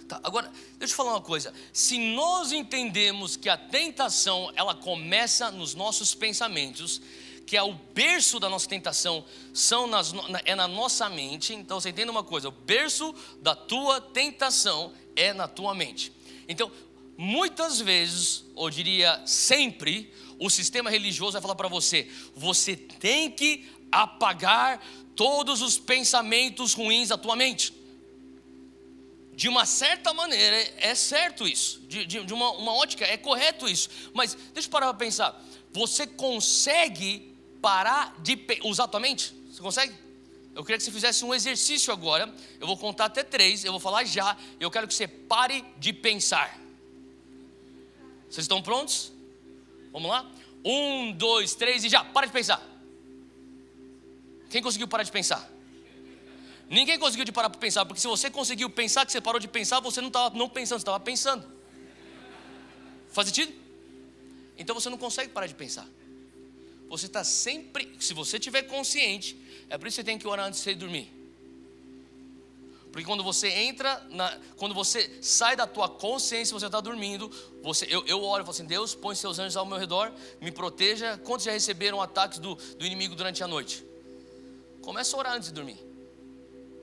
Tá, agora, deixa eu te falar uma coisa. Se nós entendemos que a tentação, ela começa nos nossos pensamentos, que é o berço da nossa tentação, é na nossa mente. Então você entende uma coisa, o berço da tua tentação é na tua mente. Então, muitas vezes, ou diria sempre, o sistema religioso vai falar para você, você tem que apagar todos os pensamentos ruins da tua mente. De uma certa maneira, é certo isso, de uma ótica, é correto isso. Mas deixa eu parar para pensar, você consegue parar de usar a tua mente? Você consegue? Eu queria que você fizesse um exercício agora. Eu vou contar até 3, eu vou falar já. Eu quero que você pare de pensar. Vocês estão prontos? Vamos lá? 1, 2, 3 e já, para de pensar. Quem conseguiu parar de pensar? Ninguém conseguiu de parar de pensar, porque se você conseguiu pensar que você parou de pensar, você não estava não pensando, você estava pensando. Faz sentido? Então você não consegue parar de pensar. Você está sempre, se você estiver consciente, é por isso que você tem que orar antes de você dormir. Porque quando você quando você sai da tua consciência, você está dormindo, eu oro e falo assim, Deus, põe seus anjos ao meu redor, me proteja. Quantos já receberam ataques do inimigo durante a noite? Começa a orar antes de dormir.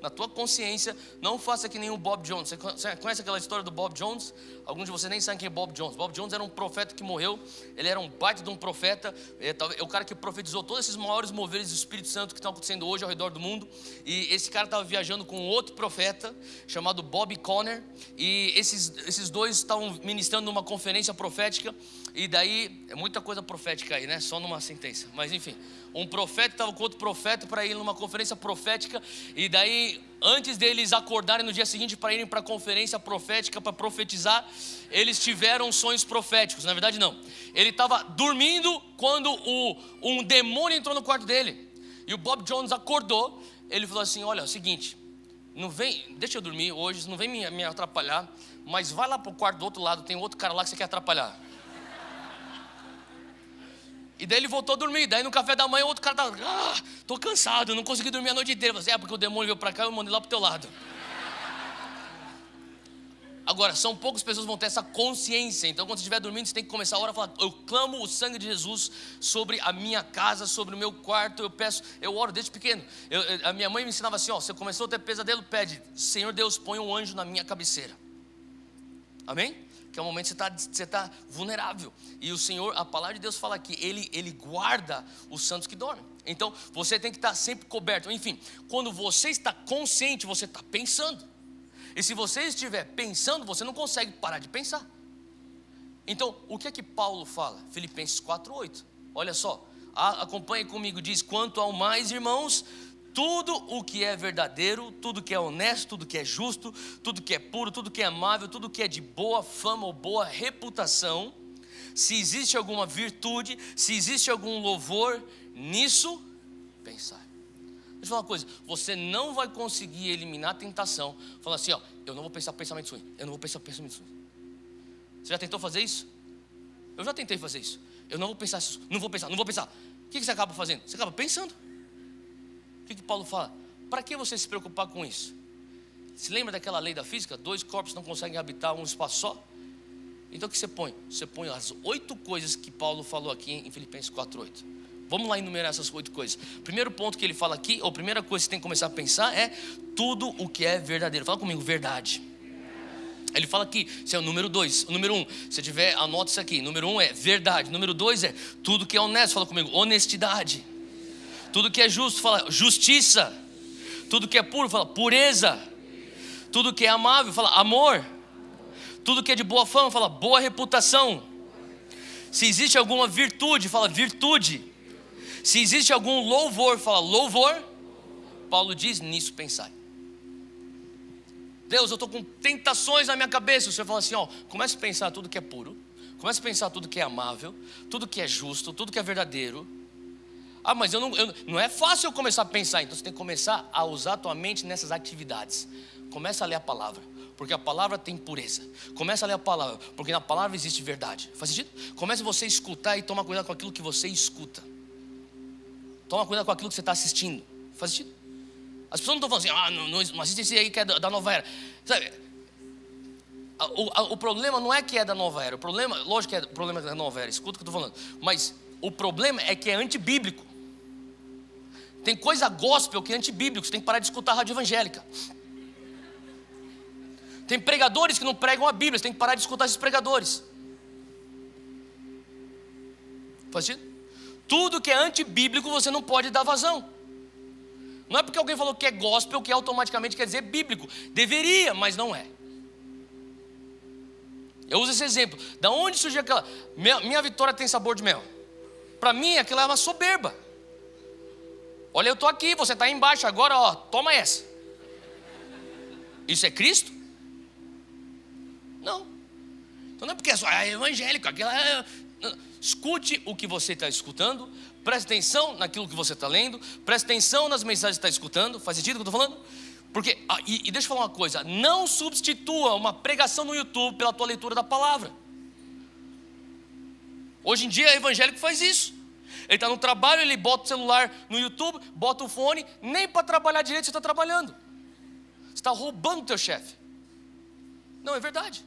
Na tua consciência, não faça que nem o Bob Jones. Você conhece aquela história do Bob Jones? Alguns de vocês nem sabem quem é Bob Jones. Bob Jones era um profeta que morreu. Ele era um baita de um profeta. É o cara que profetizou todos esses maiores moveres do Espírito Santo que estão acontecendo hoje ao redor do mundo. E esse cara estava viajando com outro profeta chamado Bob Conner. E esses dois estavam ministrando numa conferência profética. E daí, é muita coisa profética aí, né? Só numa sentença. Mas enfim, um profeta estava com outro profeta para ir numa conferência profética. E daí, antes deles acordarem no dia seguinte para irem para a conferência profética para profetizar, eles tiveram sonhos proféticos. Na verdade não, ele estava dormindo quando um demônio entrou no quarto dele. E o Bob Jones acordou. Ele falou assim, olha, é o seguinte, não vem, deixa eu dormir hoje, não vem me atrapalhar, mas vai lá para o quarto do outro lado, tem outro cara lá que você quer atrapalhar. E daí ele voltou a dormir. Daí no café da manhã o outro cara estava, tô cansado, não consegui dormir a noite inteira. Eu falei, porque o demônio veio para cá e eu mandei lá pro teu lado. Agora, são poucas pessoas que vão ter essa consciência. Então quando você estiver dormindo, você tem que começar a orar e falar, eu clamo o sangue de Jesus sobre a minha casa, sobre o meu quarto. Eu oro desde pequeno. A minha mãe me ensinava assim, você começou a ter pesadelo, pede, Senhor Deus, põe um anjo na minha cabeceira. Amém? que é o momento que você está vulnerável. E o Senhor, a palavra de Deus fala que Ele guarda os santos que dormem. Então você tem que estar sempre coberto. Enfim, quando você está consciente, você está pensando. E se você estiver pensando, você não consegue parar de pensar. Então, o que é que Paulo fala? Filipenses 4:8. Olha só, acompanhe comigo, diz: quanto ao mais, irmãos, tudo o que é verdadeiro, tudo que é honesto, tudo que é justo, tudo que é puro, tudo que é amável, tudo que é de boa fama ou boa reputação, se existe alguma virtude, se existe algum louvor, nisso pensar. Deixa eu falar uma coisa, você não vai conseguir eliminar a tentação falando assim, ó, eu não vou pensar pensamentos ruins, eu não vou pensar pensamentos ruins. Você já tentou fazer isso? Eu já tentei fazer isso. Eu não vou pensar isso, não vou pensar. O que você acaba fazendo? Você acaba pensando. O que Paulo fala? Para que você se preocupar com isso? Se lembra daquela lei da física? 2 corpos não conseguem habitar um espaço só? Então o que você põe? Você põe as 8 coisas que Paulo falou aqui em Filipenses 4:8. Vamos lá enumerar essas 8 coisas. Primeiro ponto que ele fala aqui, ou primeira coisa que você tem que começar a pensar é tudo o que é verdadeiro. Fala comigo, verdade. Ele fala aqui, esse é o número 2. O número 1, se tiver, anota isso aqui. Número 1 é verdade. Número 2 é tudo que é honesto. Fala comigo, honestidade. Tudo que é justo, fala justiça. Tudo que é puro, fala pureza. Tudo que é amável, fala amor. Tudo que é de boa fama, fala boa reputação. Se existe alguma virtude, fala virtude. Se existe algum louvor, fala louvor. Paulo diz, nisso pensai. Deus, eu estou com tentações na minha cabeça. Você fala assim, ó, comece a pensar tudo que é puro. Comece a pensar tudo que é amável. Tudo que é justo, tudo que é verdadeiro. Ah, mas não é fácil eu começar a pensar. Então você tem que começar a usar a tua mente nessas atividades. Começa a ler a palavra, porque a palavra tem pureza. Começa a ler a palavra, porque na palavra existe verdade. Faz sentido? Comece você a escutar e toma cuidado com aquilo que você escuta. Toma cuidado com aquilo que você está assistindo. Faz sentido? As pessoas não estão falando assim, não assiste esse aí que é da nova era. Sabe? O problema não é que é da nova era. O problema, lógico que é o problema da nova era. Escuta o que eu estou falando. Mas o problema é que é antibíblico. Tem coisa gospel que é antibíblico. Você tem que parar de escutar a rádio evangélica. Tem pregadores que não pregam a Bíblia. Você tem que parar de escutar esses pregadores. Faz sentido? Tudo que é antibíblico você não pode dar vazão. Não é porque alguém falou que é gospel que automaticamente quer dizer bíblico. Deveria, mas não é. Eu uso esse exemplo. Da onde surgiu aquela... Minha vitória tem sabor de mel. Para mim aquilo é uma soberba. Olha, eu estou aqui, você está aí embaixo agora, ó, toma essa. Isso é Cristo? Não. Então não é porque é só evangélico. Escute o que você está escutando. Preste atenção naquilo que você está lendo. Preste atenção nas mensagens que está escutando. Faz sentido o que eu estou falando? Porque, e deixa eu falar uma coisa. Não substitua uma pregação no YouTube pela tua leitura da palavra. Hoje em dia, o evangélico faz isso. Ele está no trabalho, ele bota o celular no YouTube, bota o fone. Nem para trabalhar direito você está trabalhando. Você está roubando o teu chefe. Não, é verdade.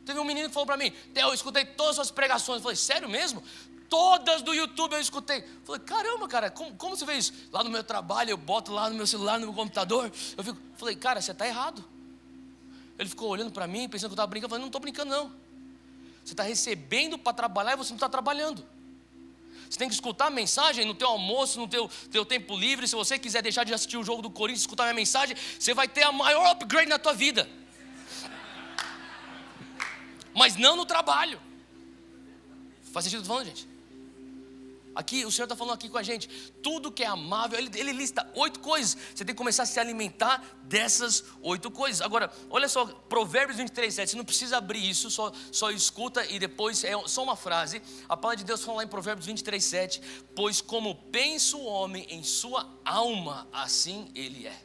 Teve um menino que falou para mim, Theo, eu escutei todas as suas pregações. Eu falei, sério mesmo? Todas do YouTube eu escutei. Eu falei, caramba, cara, como você vê isso? Lá no meu trabalho, eu boto lá no meu celular, no meu computador. Falei, cara, você está errado. Ele ficou olhando para mim, pensando que eu estava brincando. Eu falei, não estou brincando não. Você está recebendo para trabalhar e você não está trabalhando. Você tem que escutar a mensagem no teu almoço, no teu tempo livre. Se você quiser deixar de assistir o jogo do Corinthians, escutar a minha mensagem, você vai ter a maior upgrade na tua vida. Mas não no trabalho. Faz sentido o que eu estou falando, gente? Aqui, o Senhor está falando aqui com a gente. Tudo que é amável, Ele lista 8 coisas. Você tem que começar a se alimentar dessas 8 coisas. Agora, olha só, Provérbios 23:7. Você não precisa abrir isso, só escuta e depois é só uma frase. A palavra de Deus fala lá em Provérbios 23:7. Pois como pensa o homem em sua alma, assim ele é.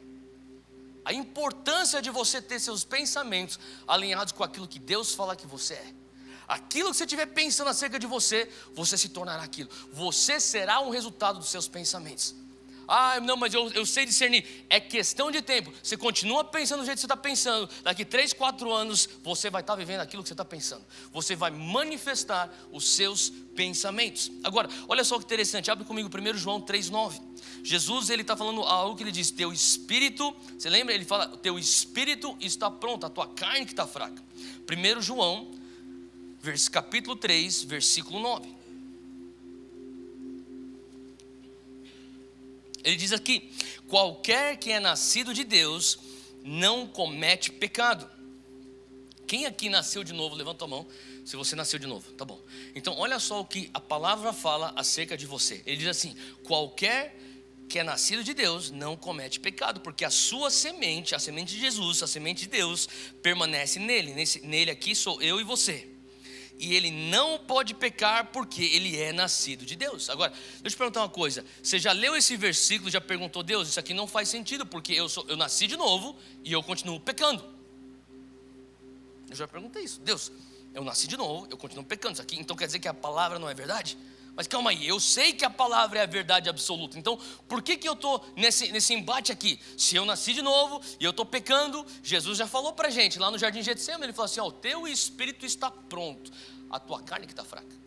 A importância de você ter seus pensamentos alinhados com aquilo que Deus fala que você é. Aquilo que você estiver pensando acerca de você, você se tornará aquilo. Você será um resultado dos seus pensamentos. não, mas eu sei discernir. É questão de tempo. Você continua pensando do jeito que você está pensando. Daqui 3, 4 anos, você vai estar vivendo aquilo que você está pensando. Você vai manifestar os seus pensamentos. Agora, olha só que interessante. Abre comigo 1 João 3,9. Jesus, ele está falando algo que ele diz: teu espírito, você lembra? Ele fala: teu espírito está pronto, a tua carne que está fraca. 1 João, capítulo 3, versículo 9. Ele diz aqui: qualquer que é nascido de Deus não comete pecado. Quem aqui nasceu de novo? Levanta a mão se você nasceu de novo, tá bom. Então olha só o que a palavra fala acerca de você. Ele diz assim: qualquer que é nascido de Deus não comete pecado, porque a sua semente, a semente de Jesus, a semente de Deus, permanece nele. Nele aqui sou eu e você. E ele não pode pecar porque ele é nascido de Deus. Agora, deixa eu te perguntar uma coisa. Você já leu esse versículo e já perguntou: Deus, isso aqui não faz sentido, porque eu nasci de novo e eu continuo pecando. Eu já perguntei isso. Deus, eu nasci de novo, eu continuo pecando. Isso aqui então quer dizer que a palavra não é verdade? Mas calma aí, eu sei que a palavra é a verdade absoluta. Então, por que eu estou nesse embate aqui? Se eu nasci de novo e eu estou pecando, Jesus já falou para a gente, lá no Jardim de Getsemane, ele falou assim: o teu espírito está pronto, a tua carne que está fraca.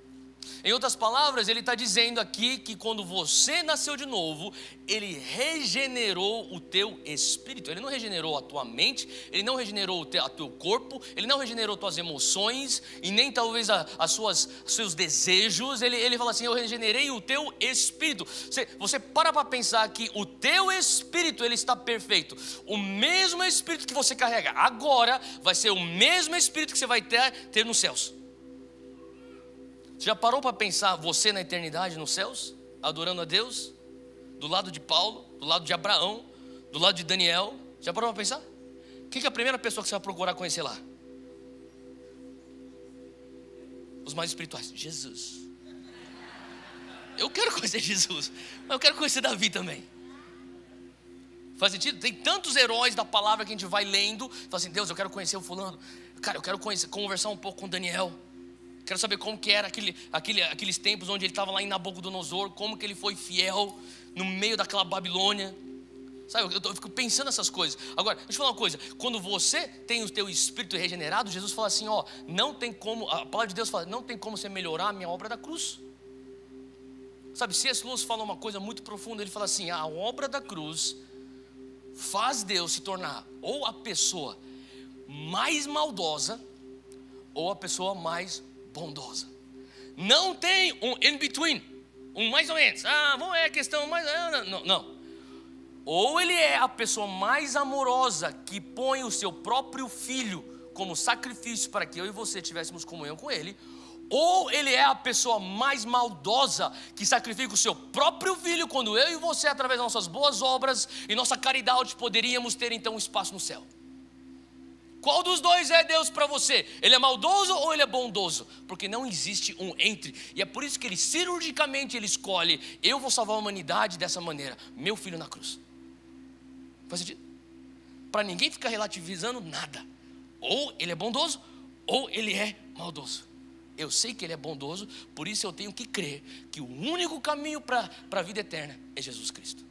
Em outras palavras, ele está dizendo aqui que quando você nasceu de novo, ele regenerou o teu espírito. Ele não regenerou a tua mente, ele não regenerou o teu corpo, ele não regenerou tuas emoções e nem talvez seus desejos. Ele fala assim: eu regenerei o teu espírito. Você para pensar que o teu espírito, ele está perfeito. O mesmo espírito que você carrega agora vai ser o mesmo espírito que você vai ter nos céus. Você já parou para pensar você na eternidade nos céus, adorando a Deus, do lado de Paulo, do lado de Abraão, do lado de Daniel? Já parou para pensar? Quem que é a primeira pessoa que você vai procurar conhecer lá? Os mais espirituais. Jesus. Eu quero conhecer Jesus, mas eu quero conhecer Davi também. Faz sentido? Tem tantos heróis da palavra que a gente vai lendo. Fala assim: Deus, eu quero conhecer o fulano. Cara, eu quero conversar um pouco com Daniel. Quero saber como que era aqueles tempos onde ele estava lá em Nabucodonosor, como que ele foi fiel no meio daquela Babilônia. Sabe, eu fico pensando nessas coisas. Agora, deixa eu falar uma coisa. Quando você tem o teu espírito regenerado, Jesus fala assim: não tem como, a palavra de Deus fala, não tem como você melhorar a minha obra da cruz. Sabe, C.S. Lewis fala uma coisa muito profunda. Ele fala assim: a obra da cruz faz Deus se tornar ou a pessoa mais maldosa ou a pessoa mais bondosa. Não tem um in between, um mais ou menos. Vamos é questão mais. Não. Ou ele é a pessoa mais amorosa que põe o seu próprio filho como sacrifício para que eu e você tivéssemos comunhão com ele, ou ele é a pessoa mais maldosa que sacrifica o seu próprio filho quando eu e você, através das nossas boas obras e nossa caridade, poderíamos ter então um espaço no céu. Qual dos dois é Deus para você? Ele é maldoso ou ele é bondoso? Porque não existe um entre. E é por isso que ele cirurgicamente ele escolhe: eu vou salvar a humanidade dessa maneira, meu filho na cruz. Faz sentido? Para ninguém ficar relativizando nada. Ou ele é bondoso ou ele é maldoso. Eu sei que ele é bondoso, por isso eu tenho que crer que o único caminho para a vida eterna é Jesus Cristo.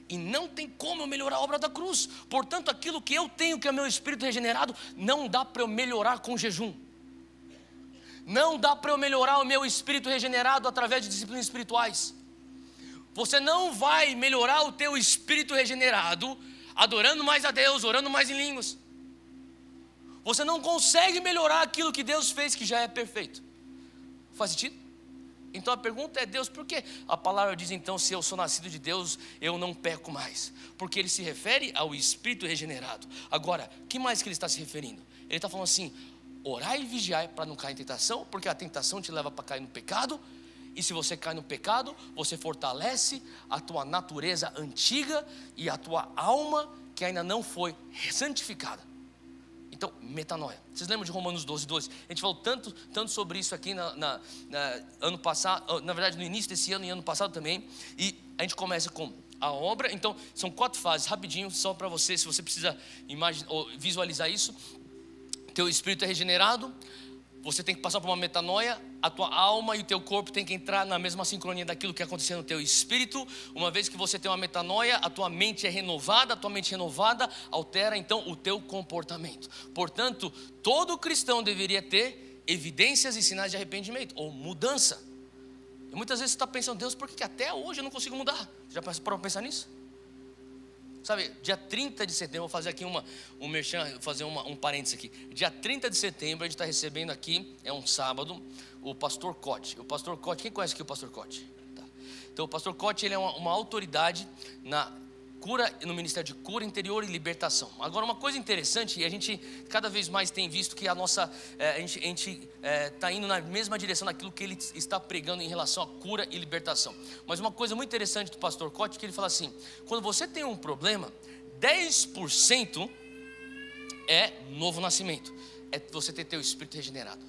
E não tem como eu melhorar a obra da cruz. Portanto, aquilo que eu tenho, que é meu espírito regenerado, não dá para eu melhorar com jejum. Não dá para eu melhorar o meu espírito regenerado através de disciplinas espirituais. Você não vai melhorar o teu espírito regenerado adorando mais a Deus, orando mais em línguas. Você não consegue melhorar aquilo que Deus fez, que já é perfeito. Faz sentido? Então a pergunta é: Deus, por que a palavra diz então, se eu sou nascido de Deus, eu não peco mais? Porque ele se refere ao espírito regenerado. Agora, o que mais que ele está se referindo? Ele está falando assim: orai e vigiai para não cair em tentação, porque a tentação te leva para cair no pecado. E se você cai no pecado, você fortalece a tua natureza antiga e a tua alma que ainda não foi santificada. Então, metanoia. Vocês lembram de Romanos 12:12? A gente falou tanto sobre isso aqui ano passado, na verdade no início desse ano e ano passado também. E a gente começa com a obra. Então, são 4 fases, rapidinho, só para você, se você precisa visualizar isso. Teu espírito é regenerado, você tem que passar por uma metanoia, a tua alma e o teu corpo tem que entrar na mesma sincronia daquilo que aconteceu no teu espírito. Uma vez que você tem uma metanoia, a tua mente é renovada, a tua mente renovada altera então o teu comportamento. Portanto, todo cristão deveria ter evidências e sinais de arrependimento ou mudança. E muitas vezes você está pensando, Deus, por que até hoje eu não consigo mudar? Já parou para pensar nisso? Sabe, dia 30 de setembro, vou fazer aqui um merchan, fazer um parênteses aqui. Dia 30 de setembro, a gente está recebendo aqui, é um sábado, o pastor Cote. O pastor Cote, quem conhece aqui o pastor Cote? Tá. Então, o pastor Cote, ele é uma autoridade na cura, no Ministério de Cura Interior e Libertação. Agora, uma coisa interessante, e a gente cada vez mais tem visto que a gente está indo na mesma direção daquilo que ele está pregando em relação à cura e libertação. Mas uma coisa muito interessante do pastor Cote, que ele fala assim, quando você tem um problema, 10% é novo nascimento, é você ter teu espírito regenerado.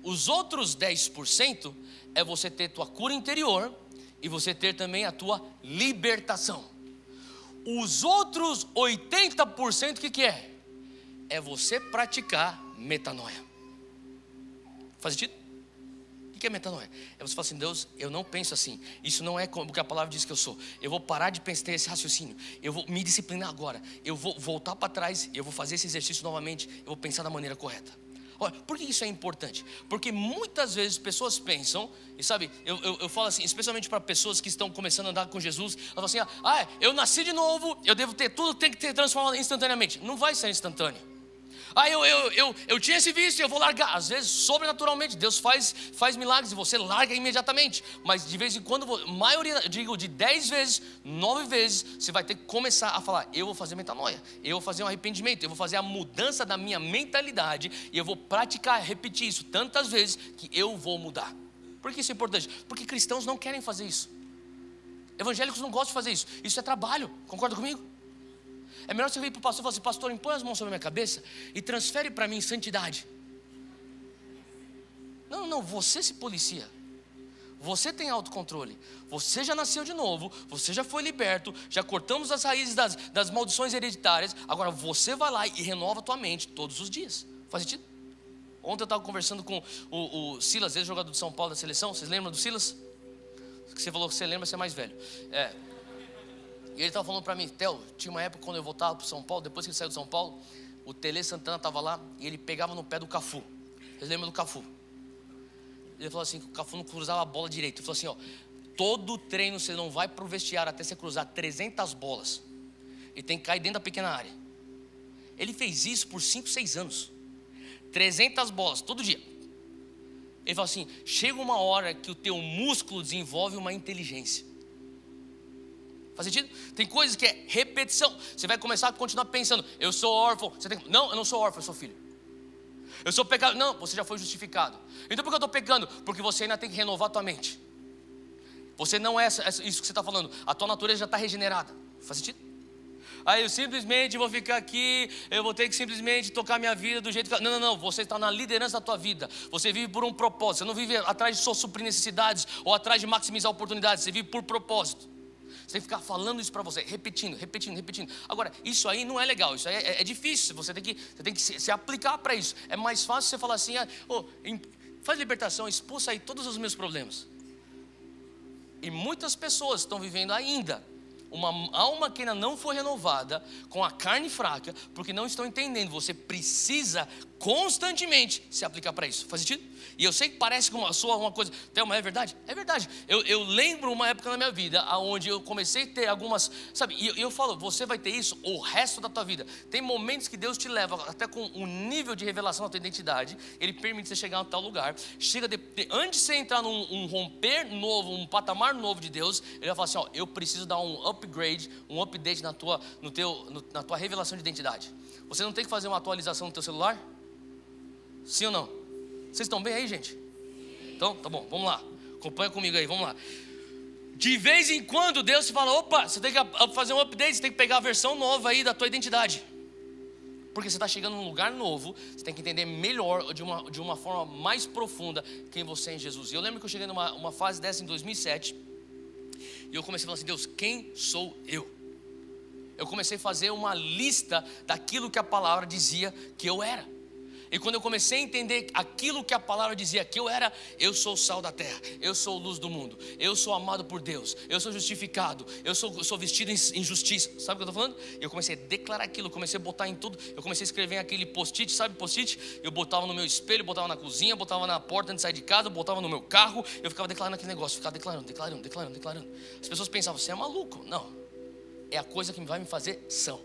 Os outros 10% é você ter tua cura interior e você ter também a tua libertação. Os outros 80%, o que é? É você praticar metanoia. Faz sentido? O que é metanoia? É você falar assim, Deus, eu não penso assim. Isso não é como que a palavra diz que eu sou. Eu vou parar de pensar, ter esse raciocínio. Eu vou me disciplinar agora. Eu vou voltar para trás. Eu vou fazer esse exercício novamente. Eu vou pensar da maneira correta. Olha, por que isso é importante? Porque muitas vezes pessoas pensam, e sabe, eu falo assim, especialmente para pessoas que estão começando a andar com Jesus, elas falam assim, eu nasci de novo, eu devo ter tudo, tem que ter transformado instantaneamente. Não vai ser instantâneo. Eu tinha esse vício, eu vou largar. Às vezes, sobrenaturalmente, Deus faz milagres e você larga imediatamente. Mas de vez em quando, maioria, eu digo de 10 vezes, 9 vezes, você vai ter que começar a falar, eu vou fazer metanoia, eu vou fazer um arrependimento, eu vou fazer a mudança da minha mentalidade e eu vou praticar, repetir isso tantas vezes que eu vou mudar. Por que isso é importante? Porque cristãos não querem fazer isso. Evangélicos não gostam de fazer isso. Isso é trabalho, concorda comigo? É melhor você vir para o pastor e falar assim, pastor, impõe as mãos sobre a minha cabeça e transfere para mim santidade. Não, você se policia. Você tem autocontrole. Você já nasceu de novo, você já foi liberto, já cortamos as raízes das maldições hereditárias. Agora você vai lá e renova a tua mente todos os dias. Faz sentido? Ontem eu estava conversando com o Silas, ex-jogador de São Paulo da seleção. Vocês lembram do Silas? Que você falou que você lembra, você é mais velho. E ele estava falando para mim, Theo, tinha uma época quando eu voltava para São Paulo, depois que ele saiu de São Paulo, o Tele Santana estava lá e ele pegava no pé do Cafu. Vocês lembram do Cafu? Ele falou assim, que o Cafu não cruzava a bola direito. Ele falou assim, todo treino você não vai para o vestiário até você cruzar 300 bolas. E tem que cair dentro da pequena área. Ele fez isso por 5, 6 anos. 300 bolas, todo dia. Ele falou assim, chega uma hora que o teu músculo desenvolve uma inteligência. Faz sentido? Tem coisas que é repetição. Você vai começar a continuar pensando, eu sou órfão. Não, eu não sou órfão, eu sou filho. Eu sou pecador. Não, você já foi justificado. Então por que eu estou pecando? Porque você ainda tem que renovar a tua mente. Você não é isso que você está falando. A tua natureza já está regenerada. Faz sentido? Aí eu simplesmente vou ficar aqui, eu vou ter que simplesmente tocar minha vida do jeito que... Não, você está na liderança da tua vida. Você vive por um propósito. Você não vive atrás de só suprir necessidades ou atrás de maximizar oportunidades. Você vive por propósito. Você tem que ficar falando isso para você, repetindo. Agora, isso aí não é legal, isso aí é difícil, você tem que se aplicar para isso. É mais fácil você falar assim, faz libertação, expulsa aí todos os meus problemas. E muitas pessoas estão vivendo ainda uma alma que ainda não foi renovada, com a carne fraca, porque não estão entendendo. Você precisa constantemente se aplicar para isso. Faz sentido? E eu sei que parece que soa uma coisa, Thelma, é verdade? É verdade. Eu lembro uma época na minha vida onde eu comecei a ter algumas, sabe, e eu falo, você vai ter isso o resto da tua vida. Tem momentos que Deus te leva até com um nível de revelação da tua identidade. Ele permite você chegar a tal lugar. Antes de você entrar num romper novo, um patamar novo de Deus, ele vai falar assim, eu preciso dar um upgrade, um update na tua revelação de identidade. Você não tem que fazer uma atualização no teu celular? Sim ou não? Vocês estão bem aí, gente? Então, tá bom, vamos lá. Acompanha comigo aí, vamos lá. De vez em quando Deus te fala, opa, você tem que fazer um update, você tem que pegar a versão nova aí da tua identidade. Porque você está chegando num lugar novo, você tem que entender melhor, de uma forma mais profunda, quem você é em Jesus. E eu lembro que eu cheguei numa fase dessa em 2007, e eu comecei a falar assim, Deus, quem sou eu? Eu comecei a fazer uma lista daquilo que a palavra dizia que eu era. E quando eu comecei a entender aquilo que a palavra dizia que eu sou o sal da terra, eu sou a luz do mundo, eu sou amado por Deus, eu sou justificado, eu sou vestido em justiça. Sabe o que eu estou falando? Eu comecei a declarar aquilo, eu comecei a botar em tudo. Eu comecei a escrever em aquele post-it, sabe post-it? Eu botava no meu espelho, botava na cozinha, botava na porta antes de sair de casa, botava no meu carro. Eu ficava declarando aquele negócio, ficava declarando. As pessoas pensavam, você é maluco. Não, é a coisa que vai me fazer são.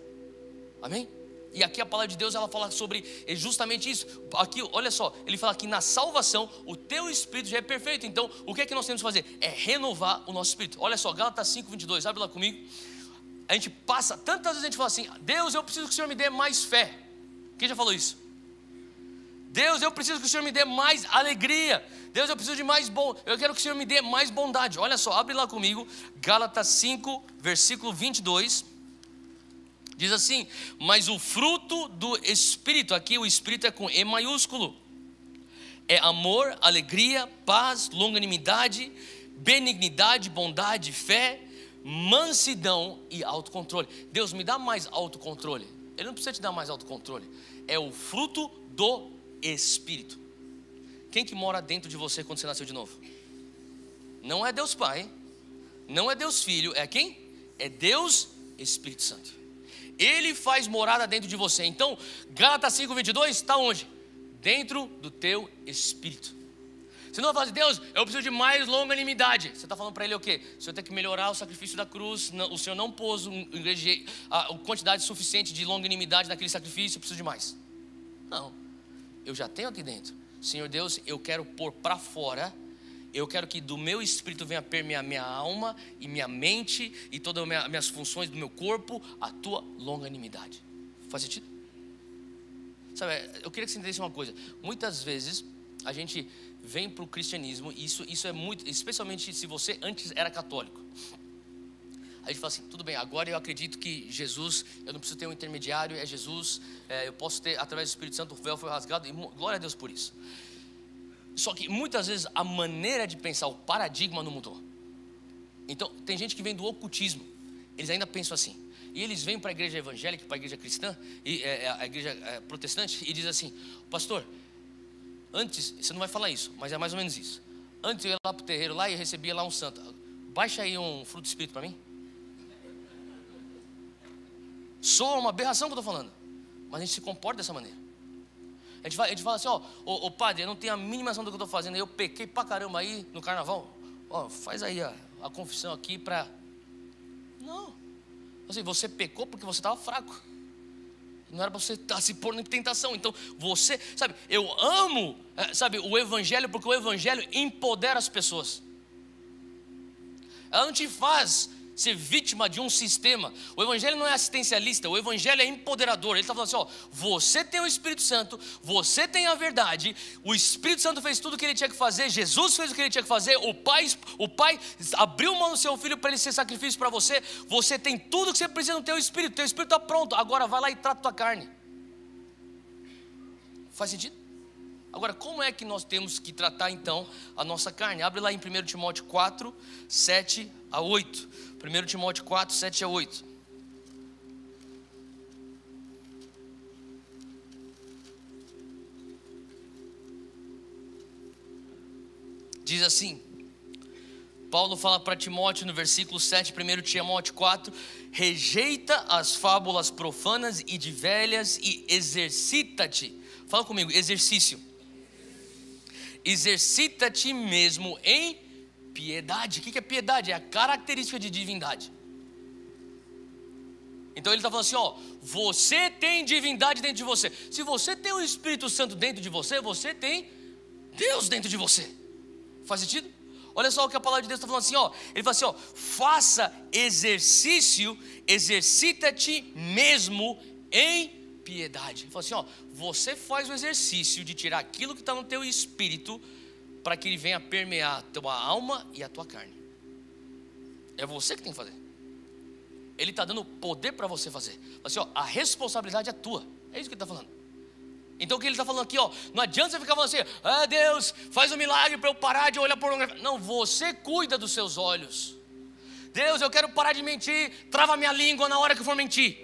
Amém? E aqui a palavra de Deus, ela fala sobre justamente isso. Aqui, olha só, ele fala que na salvação o teu espírito já é perfeito. Então, o que é que nós temos que fazer? É renovar o nosso espírito. Olha só, Gálatas 5:22, abre lá comigo. A gente passa, tantas vezes a gente fala assim: Deus, eu preciso que o Senhor me dê mais fé. Quem já falou isso? Deus, eu preciso que o Senhor me dê mais alegria. Deus, eu preciso de mais bom. Eu quero que o Senhor me dê mais bondade. Olha só, abre lá comigo, Gálatas 5, versículo 22. Diz assim: mas o fruto do Espírito, aqui o Espírito é com E maiúsculo, é amor, alegria, paz, longanimidade, benignidade, bondade, fé, mansidão e autocontrole. Deus, me dá mais autocontrole. Ele não precisa te dar mais autocontrole. É o fruto do Espírito. Quem que mora dentro de você quando você nasceu de novo? Não é Deus Pai, não é Deus Filho, é quem? É Deus Espírito Santo. Ele faz morada dentro de você. Então, Gálatas 5:22 está onde? Dentro do teu espírito. Você não vai falar assim: Deus, eu preciso de mais longanimidade. Você está falando para ele o quê? O Senhor tem que melhorar o sacrifício da cruz. O Senhor não pôs a quantidade suficiente de longanimidade naquele sacrifício, eu preciso de mais. Não, eu já tenho aqui dentro. Senhor Deus, eu quero pôr para fora. Eu quero que do meu espírito venha permear minha alma e minha mente e todas as minhas funções do meu corpo, a tua longanimidade. Faz sentido? Sabe, eu queria que você entendesse uma coisa. Muitas vezes a gente vem para o cristianismo, e isso é muito, especialmente se você antes era católico. A gente fala assim: tudo bem, agora eu acredito que Jesus, eu não preciso ter um intermediário, é Jesus, eu posso ter, através do Espírito Santo, o véu foi rasgado, e glória a Deus por isso. Só que muitas vezes a maneira de pensar, o paradigma não mudou. Então tem gente que vem do ocultismo, eles ainda pensam assim. E eles vêm para a igreja evangélica, para a igreja cristã, e a igreja protestante, e diz assim: pastor, antes, você não vai falar isso, mas é mais ou menos isso. Antes eu ia lá para o terreiro lá e recebia lá um santo. Baixa aí um fruto do Espírito para mim. Soa uma aberração que eu estou falando, mas a gente se comporta dessa maneira. A gente fala assim: ó, padre, eu não tenho a mínima noção do que eu estou fazendo. Eu pequei pra caramba aí no carnaval. Ó, faz aí a confissão aqui para... Não, assim, você pecou porque você estava fraco. Não era para você estar se pondo em tentação. Então você, sabe, eu amo, sabe, o evangelho, porque o evangelho empodera as pessoas. Ela não te faz ser vítima de um sistema. O evangelho não é assistencialista, o evangelho é empoderador. Ele está falando assim: ó, você tem o Espírito Santo, você tem a verdade, o Espírito Santo fez tudo o que ele tinha que fazer, Jesus fez o que ele tinha que fazer, o Pai abriu mão do seu filho para ele ser sacrifício para você. Você tem tudo que você precisa no teu Espírito está pronto, agora vai lá e trata a tua carne. Faz sentido? Agora, como é que nós temos que tratar então a nossa carne? Abre lá em 1 Timóteo 4, 7 a 8. 1 Timóteo 4, 7 a 8. Diz assim, Paulo fala para Timóteo no versículo 7, 1 Timóteo 4: rejeita as fábulas profanas e de velhas e exercita-te. Fala comigo, exercício. Exercita-te mesmo em piedade. O que é piedade? É a característica de divindade. Então ele está falando assim: ó, você tem divindade dentro de você. Se você tem o Espírito Santo dentro de você, você tem Deus dentro de você. Faz sentido? Olha só o que a palavra de Deus está falando assim, ó. Ele fala assim, ó: faça exercício, exercita-te mesmo em piedade. Ele fala assim, ó: você faz o exercício de tirar aquilo que está no teu espírito, para que ele venha permear a tua alma e a tua carne. É você que tem que fazer. Ele está dando poder para você fazer. Fala assim, ó: a responsabilidade é tua. É isso que ele está falando. Então o que ele está falando aqui, ó, não adianta você ficar falando assim: ah, Deus, faz um milagre para eu parar de olhar pornografia. Não, você cuida dos seus olhos. Deus, eu quero parar de mentir, trava minha língua na hora que eu for mentir.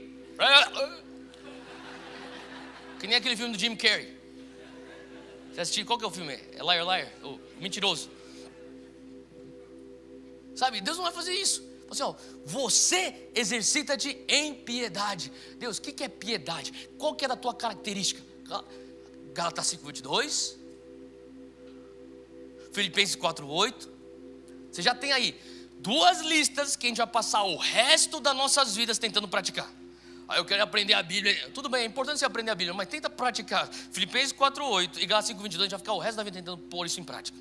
Que nem aquele filme do Jim Carrey. Você assistiu? Qual que é o filme? É Liar, Liar? O Mentiroso. Sabe, Deus não vai fazer isso. Assim, ó, você exercita-te em piedade. Deus, o que é piedade? Qual que é a tua característica? Gálatas 5:22, Filipenses 4:8. Você já tem aí 2 listas que a gente vai passar o resto das nossas vidas tentando praticar. Aí eu quero aprender a Bíblia. Tudo bem, é importante você aprender a Bíblia, mas tenta praticar. Filipenses 4:8 e Gálatas 5:22, a gente vai ficar o resto da vida tentando pôr isso em prática.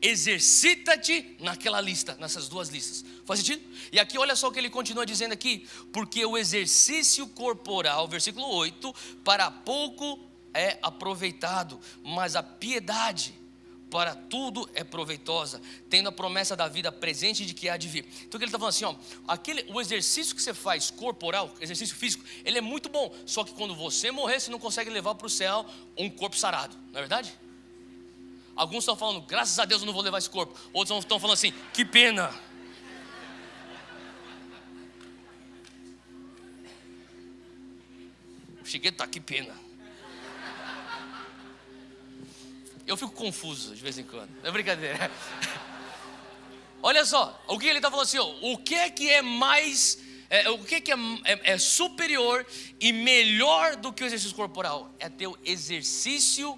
Exercita-te naquela lista, nessas 2 listas. Faz sentido? E aqui olha só o que ele continua dizendo aqui. Porque o exercício corporal, versículo 8, para pouco é aproveitado, mas a piedade para tudo é proveitosa, tendo a promessa da vida presente de que há de vir. Então o que ele está falando assim, ó, o exercício que você faz corporal, exercício físico, ele é muito bom. Só que quando você morrer, você não consegue levar para o céu um corpo sarado, não é verdade? Alguns estão falando, graças a Deus eu não vou levar esse corpo. Outros estão falando assim, que pena. O Chiqueto tá, que pena. Eu fico confuso de vez em quando, não é brincadeira. Olha só, o que ele está falando assim, ó, o que é mais, o que é superior e melhor do que o exercício corporal? É ter o exercício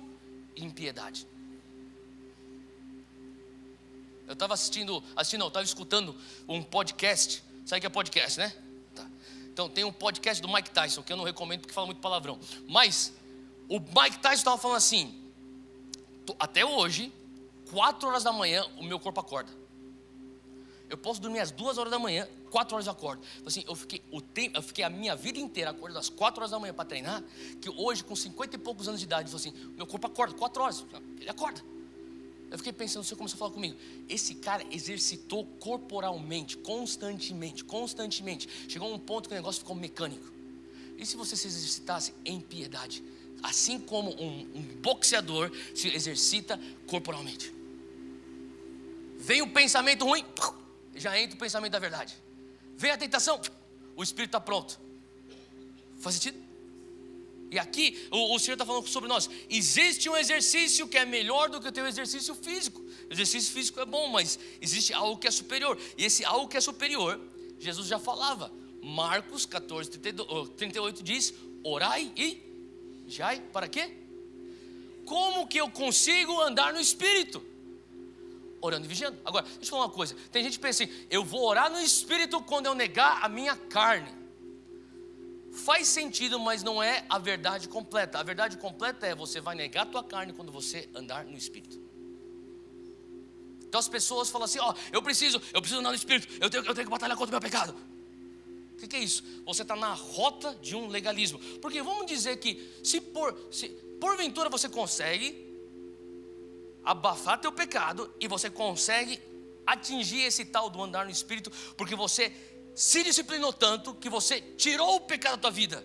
em piedade. Eu estava estava escutando um podcast. Sabe o que é podcast, né? Tá. Então tem um podcast do Mike Tyson, que eu não recomendo porque fala muito palavrão. Mas o Mike Tyson estava falando assim, até hoje, 4 horas da manhã, o meu corpo acorda. Eu posso dormir às 2 horas da manhã, 4 horas eu acordo. Assim, eu fiquei a minha vida inteira acordando às 4 horas da manhã para treinar, que hoje, com 50 e poucos anos de idade, assim, meu corpo acorda, 4 horas, ele acorda. Eu fiquei pensando, você começou a falar comigo, esse cara exercitou corporalmente, constantemente. Chegou a um ponto que o negócio ficou mecânico. E se você se exercitasse em piedade? Assim como um boxeador se exercita corporalmente. Vem o pensamento ruim, já entra o pensamento da verdade. Vem a tentação, o espírito está pronto. Faz sentido? E aqui o Senhor está falando sobre nós. Existe um exercício que é melhor do que o teu exercício físico. O exercício físico é bom, mas existe algo que é superior. E esse algo que é superior, Jesus já falava. Marcos 14:38 diz, orai e vigiai. Para quê? Como que eu consigo andar no Espírito? Orando e vigiando. Agora, deixa eu falar uma coisa. Tem gente que pensa assim, eu vou orar no Espírito quando eu negar a minha carne. Faz sentido, mas não é a verdade completa. A verdade completa é, você vai negar a tua carne quando você andar no Espírito. Então as pessoas falam assim, ó, eu preciso andar no Espírito, eu tenho que batalhar contra o meu pecado. O que é isso? Você está na rota de um legalismo. Porque vamos dizer que se porventura você consegue abafar teu pecado e você consegue atingir esse tal do andar no Espírito, porque você se disciplinou tanto que você tirou o pecado da tua vida.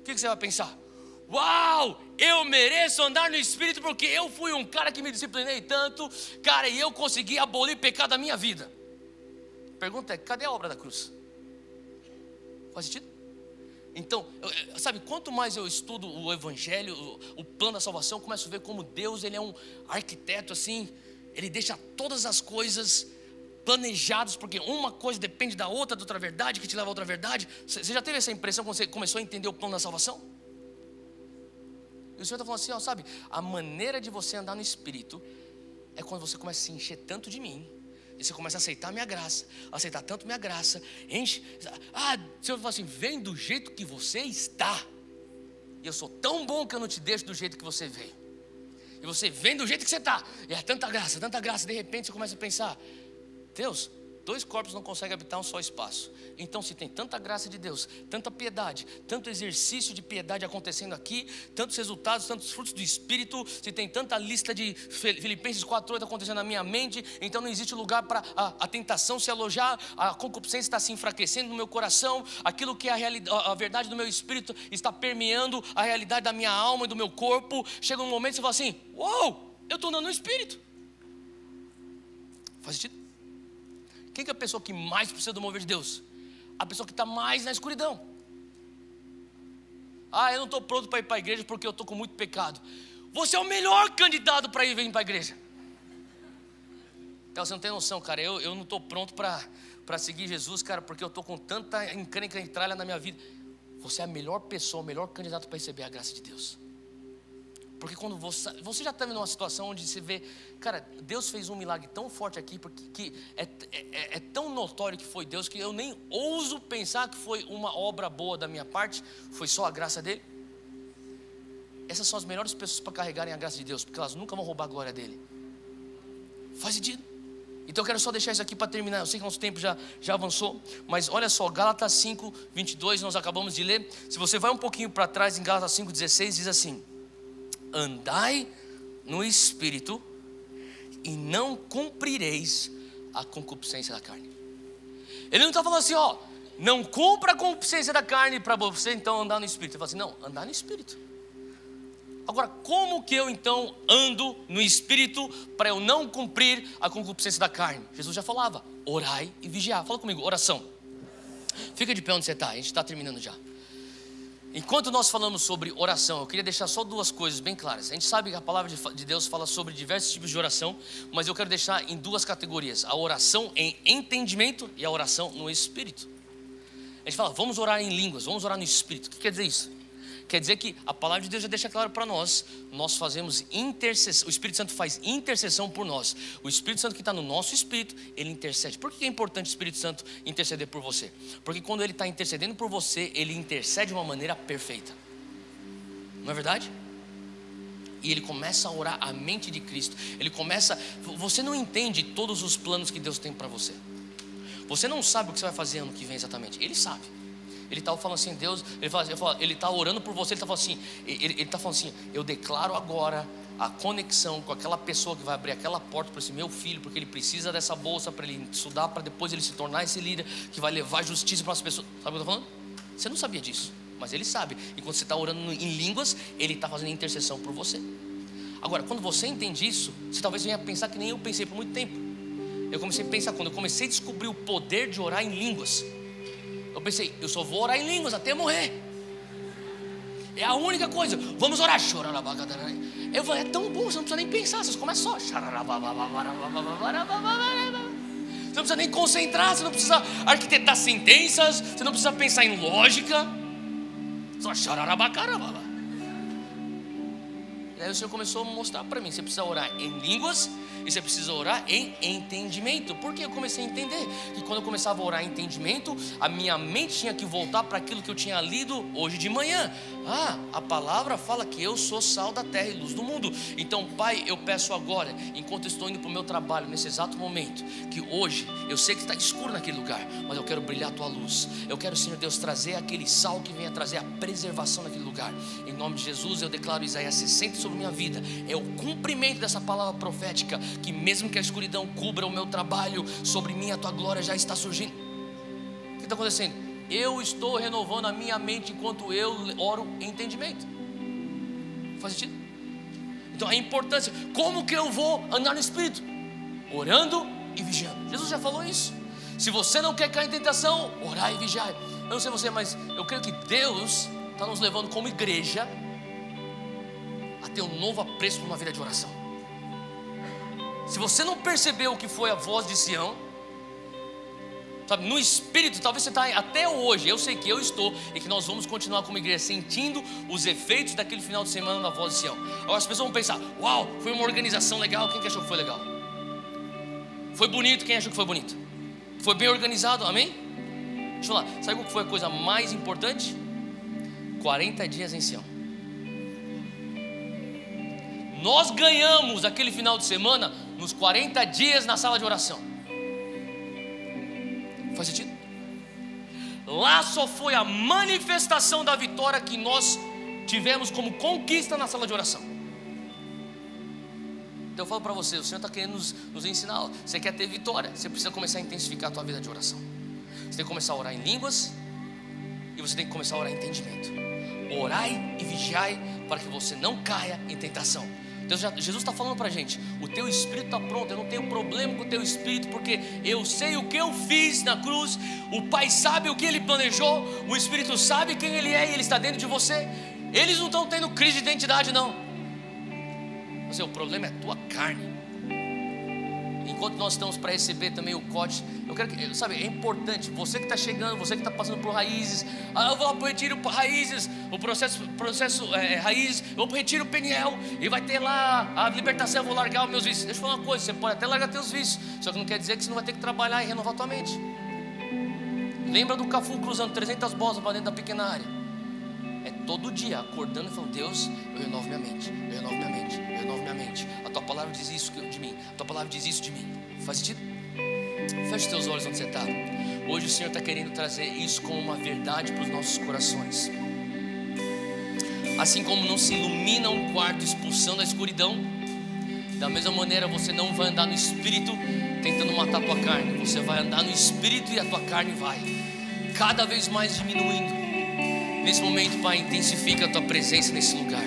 O que você vai pensar? Uau, eu mereço andar no Espírito porque eu fui um cara que me disciplinei tanto, cara, e eu consegui abolir pecado da minha vida. A pergunta é, cadê a obra da cruz? Faz sentido? Então, sabe, quanto mais eu estudo o Evangelho, o plano da salvação, eu começo a ver como Deus, ele é um arquiteto assim, ele deixa todas as coisas planejadas, porque uma coisa depende da outra verdade, que te leva a outra verdade. Você já teve essa impressão quando você começou a entender o plano da salvação? E o Senhor está falando assim, ó, sabe, a maneira de você andar no Espírito é quando você começa a se encher tanto de mim, e você começa a aceitar minha graça, aceitar tanto minha graça, enche. O Senhor fala assim, vem do jeito que você está, e eu sou tão bom que eu não te deixo do jeito que você veio, e você vem do jeito que você está, e é tanta graça, de repente você começa a pensar, Deus, 2 corpos não conseguem habitar um só espaço. Então se tem tanta graça de Deus, tanta piedade, tanto exercício de piedade acontecendo aqui, tantos resultados, tantos frutos do Espírito, se tem tanta lista de Filipenses 4:8 acontecendo na minha mente, então não existe lugar para a tentação se alojar, a concupiscência está se enfraquecendo no meu coração, aquilo que é a verdade do meu espírito está permeando a realidade da minha alma e do meu corpo. Chega um momento que você fala assim, uou, eu estou andando no Espírito. Faz sentido? Quem que é a pessoa que mais precisa do mover de Deus? A pessoa que está mais na escuridão. Eu não estou pronto para ir para a igreja porque eu estou com muito pecado. Você é o melhor candidato para ir vir para a igreja. Então, você não tem noção, cara. Eu não estou pronto para seguir Jesus, cara, porque eu estou com tanta encrenca e tralha na minha vida. Você é a melhor pessoa, o melhor candidato para receber a graça de Deus. Porque quando você já está vendo uma situação onde você vê, cara, Deus fez um milagre tão forte aqui, porque que é tão notório que foi Deus, que eu nem ouso pensar que foi uma obra boa da minha parte, foi só a graça dele. Essas são as melhores pessoas para carregarem a graça de Deus, porque elas nunca vão roubar a glória dele. Faz sentido? Então eu quero só deixar isso aqui para terminar. Eu sei que nosso tempo já avançou, mas olha só, Gálatas 5, 22, nós acabamos de ler. Se você vai um pouquinho para trás, em Gálatas 5, 16, diz assim: andai no Espírito e não cumprireis a concupiscência da carne. Ele não está falando assim, ó, não cumpra a concupiscência da carne para você então andar no Espírito. Ele fala assim, não, andar no Espírito. Agora, como que eu então ando no Espírito para eu não cumprir a concupiscência da carne? Jesus já falava, orai e vigiar. Fala comigo, oração. Fica de pé onde você está, a gente está terminando já. Enquanto nós falamos sobre oração, eu queria deixar só duas coisas bem claras. A gente sabe que a palavra de Deus fala sobre diversos tipos de oração, mas eu quero deixar em duas categorias: a oração em entendimento e a oração no Espírito. A gente fala, vamos orar em línguas, vamos orar no Espírito. O que quer dizer isso? Quer dizer que a palavra de Deus já deixa claro para nós. Nós fazemos intercessão, o Espírito Santo faz intercessão por nós. O Espírito Santo que está no nosso espírito, ele intercede. Por que é importante o Espírito Santo interceder por você? Porque quando ele está intercedendo por você, ele intercede de uma maneira perfeita. Não é verdade? E ele começa a orar a mente de Cristo. Ele começa, você não entende todos os planos que Deus tem para você. Você não sabe o que você vai fazer ano que vem exatamente. Ele sabe. Ele está falando assim, Deus, ele está orando por você, ele está falando assim, ele está falando assim, eu declaro agora a conexão com aquela pessoa que vai abrir aquela porta para esse meu filho, porque ele precisa dessa bolsa para ele estudar, para depois ele se tornar esse líder que vai levar justiça para as pessoas. Sabe o que eu estou falando? Você não sabia disso, mas ele sabe. E quando você está orando em línguas, ele está fazendo intercessão por você. Agora, quando você entende isso, você talvez venha pensar que nem eu pensei por muito tempo. Eu comecei a pensar, quando eu comecei a descobrir o poder de orar em línguas, eu pensei, eu só vou orar em línguas até morrer. É a única coisa. Vamos orar. Eu falei, é tão bom, você não precisa nem pensar. Você começa só. Você não precisa nem concentrar. Você não precisa arquitetar sentenças. Você não precisa pensar em lógica. Só xararabacarababa. E aí o Senhor começou a mostrar para mim, você precisa orar em línguas e você precisa orar em entendimento. Porque eu comecei a entender que quando eu começava a orar em entendimento, a minha mente tinha que voltar para aquilo que eu tinha lido hoje de manhã. A palavra fala que eu sou sal da terra e luz do mundo. Então, Pai, eu peço agora, enquanto eu estou indo para o meu trabalho, nesse exato momento, que hoje, eu sei que está escuro naquele lugar, mas eu quero brilhar a Tua luz. Eu quero, Senhor Deus, trazer aquele sal que venha trazer a preservação naquele lugar. Em nome de Jesus, eu declaro Isaías 60 sobre minha vida. É o cumprimento dessa palavra profética, que mesmo que a escuridão cubra o meu trabalho, sobre mim a Tua glória já está surgindo. O que está acontecendo? Eu estou renovando a minha mente enquanto eu oro em entendimento. Faz sentido? Então a importância, como que eu vou andar no Espírito? Orando e vigiando. Jesus já falou isso. Se você não quer cair em tentação, orar e vigiar. Eu não sei você, mas eu creio que Deus está nos levando como igreja a ter um novo apreço por uma vida de oração. Se você não percebeu o que foi a voz de Sião, sabe, no Espírito, talvez você está até hoje, eu sei que eu estou, e que nós vamos continuar como igreja sentindo os efeitos daquele final de semana na voz de Sião. Agora as pessoas vão pensar, uau, foi uma organização legal. Quem que achou que foi legal? Foi bonito, quem achou que foi bonito? Foi bem organizado, amém? Deixa eu falar, sabe qual foi a coisa mais importante? 40 dias em Sião. Nós ganhamos aquele final de semana nos 40 dias na sala de oração. Faz sentido? Lá só foi a manifestação da vitória que nós tivemos como conquista na sala de oração. Então eu falo para você, o Senhor está querendo nos ensinar. Você quer ter vitória, você precisa começar a intensificar a tua vida de oração. Você tem que começar a orar em línguas, e você tem que começar a orar em entendimento. Orai e vigiai para que você não caia em tentação. Jesus está falando para a gente, o teu espírito está pronto. Eu não tenho problema com o teu espírito, porque eu sei o que eu fiz na cruz. O Pai sabe o que Ele planejou. O Espírito sabe quem Ele é e Ele está dentro de você. Eles não estão tendo crise de identidade, não. O problema é a tua carne. Enquanto nós estamos para receber também o COT, eu quero que, sabe, é importante, você que está chegando, você que está passando por raízes, eu vou para o retiro raízes, o processo raízes, eu vou para o retiro Peniel, e vai ter lá a libertação, eu vou largar os meus vícios. Deixa eu falar uma coisa, você pode até largar teus vícios, só que não quer dizer que você não vai ter que trabalhar e renovar tua mente. Lembra do Cafu cruzando 300 bolas para dentro da pequena área? É todo dia acordando e falando: Deus, eu renovo minha mente, eu renovo minha mente, eu renovo minha mente. A tua palavra diz isso de mim, a tua palavra diz isso de mim. Faz sentido? Feche os teus olhos onde você está. Hoje o Senhor está querendo trazer isso como uma verdade para os nossos corações. Assim como não se ilumina um quarto expulsando a escuridão, da mesma maneira você não vai andar no Espírito tentando matar a tua carne. Você vai andar no Espírito e a tua carne vai cada vez mais diminuindo. Nesse momento, Pai, intensifica a tua presença nesse lugar.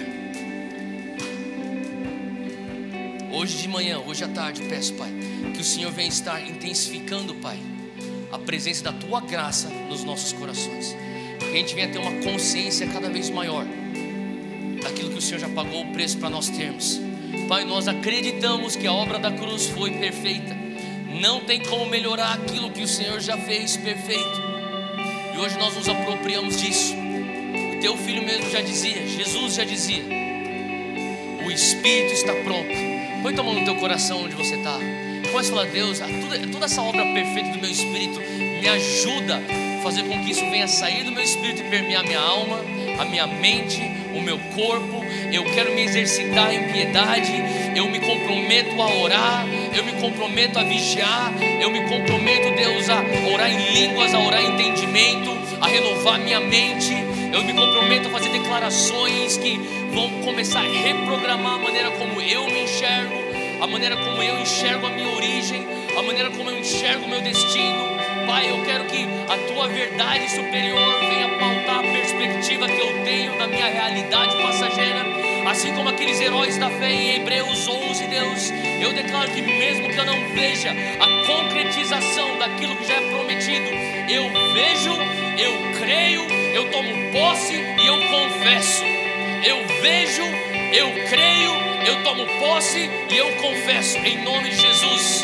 Hoje de manhã, hoje à tarde, peço, Pai, que o Senhor venha estar intensificando, Pai, a presença da tua graça nos nossos corações. Que a gente venha ter uma consciência cada vez maior daquilo que o Senhor já pagou o preço para nós termos. Pai, nós acreditamos que a obra da cruz foi perfeita. Não tem como melhorar aquilo que o Senhor já fez perfeito. E hoje nós nos apropriamos disso. O teu filho mesmo já dizia, Jesus já dizia: o Espírito está pronto. Põe tua mão no teu coração onde você está. Pode falar: Deus, toda essa obra perfeita do meu Espírito me ajuda a fazer com que isso venha sair do meu espírito e permear minha alma, a minha mente, o meu corpo. Eu quero me exercitar em piedade. Eu me comprometo a orar. Eu me comprometo a vigiar. Eu me comprometo, Deus, a orar em línguas, a orar em entendimento, a renovar minha mente. Eu me comprometo a fazer declarações que vão começar a reprogramar a maneira como eu me enxergo, a maneira como eu enxergo a minha origem, a maneira como eu enxergo o meu destino. Pai, eu quero que a tua verdade superior venha pautar a perspectiva que eu tenho da minha realidade passageira. Assim como aqueles heróis da fé em Hebreus 11, Deus, eu declaro que mesmo que eu não veja a concretização daquilo que já é prometido, eu vejo, eu creio, eu tomo posse e eu confesso. Eu vejo, eu creio, eu tomo posse e eu confesso, em nome de Jesus.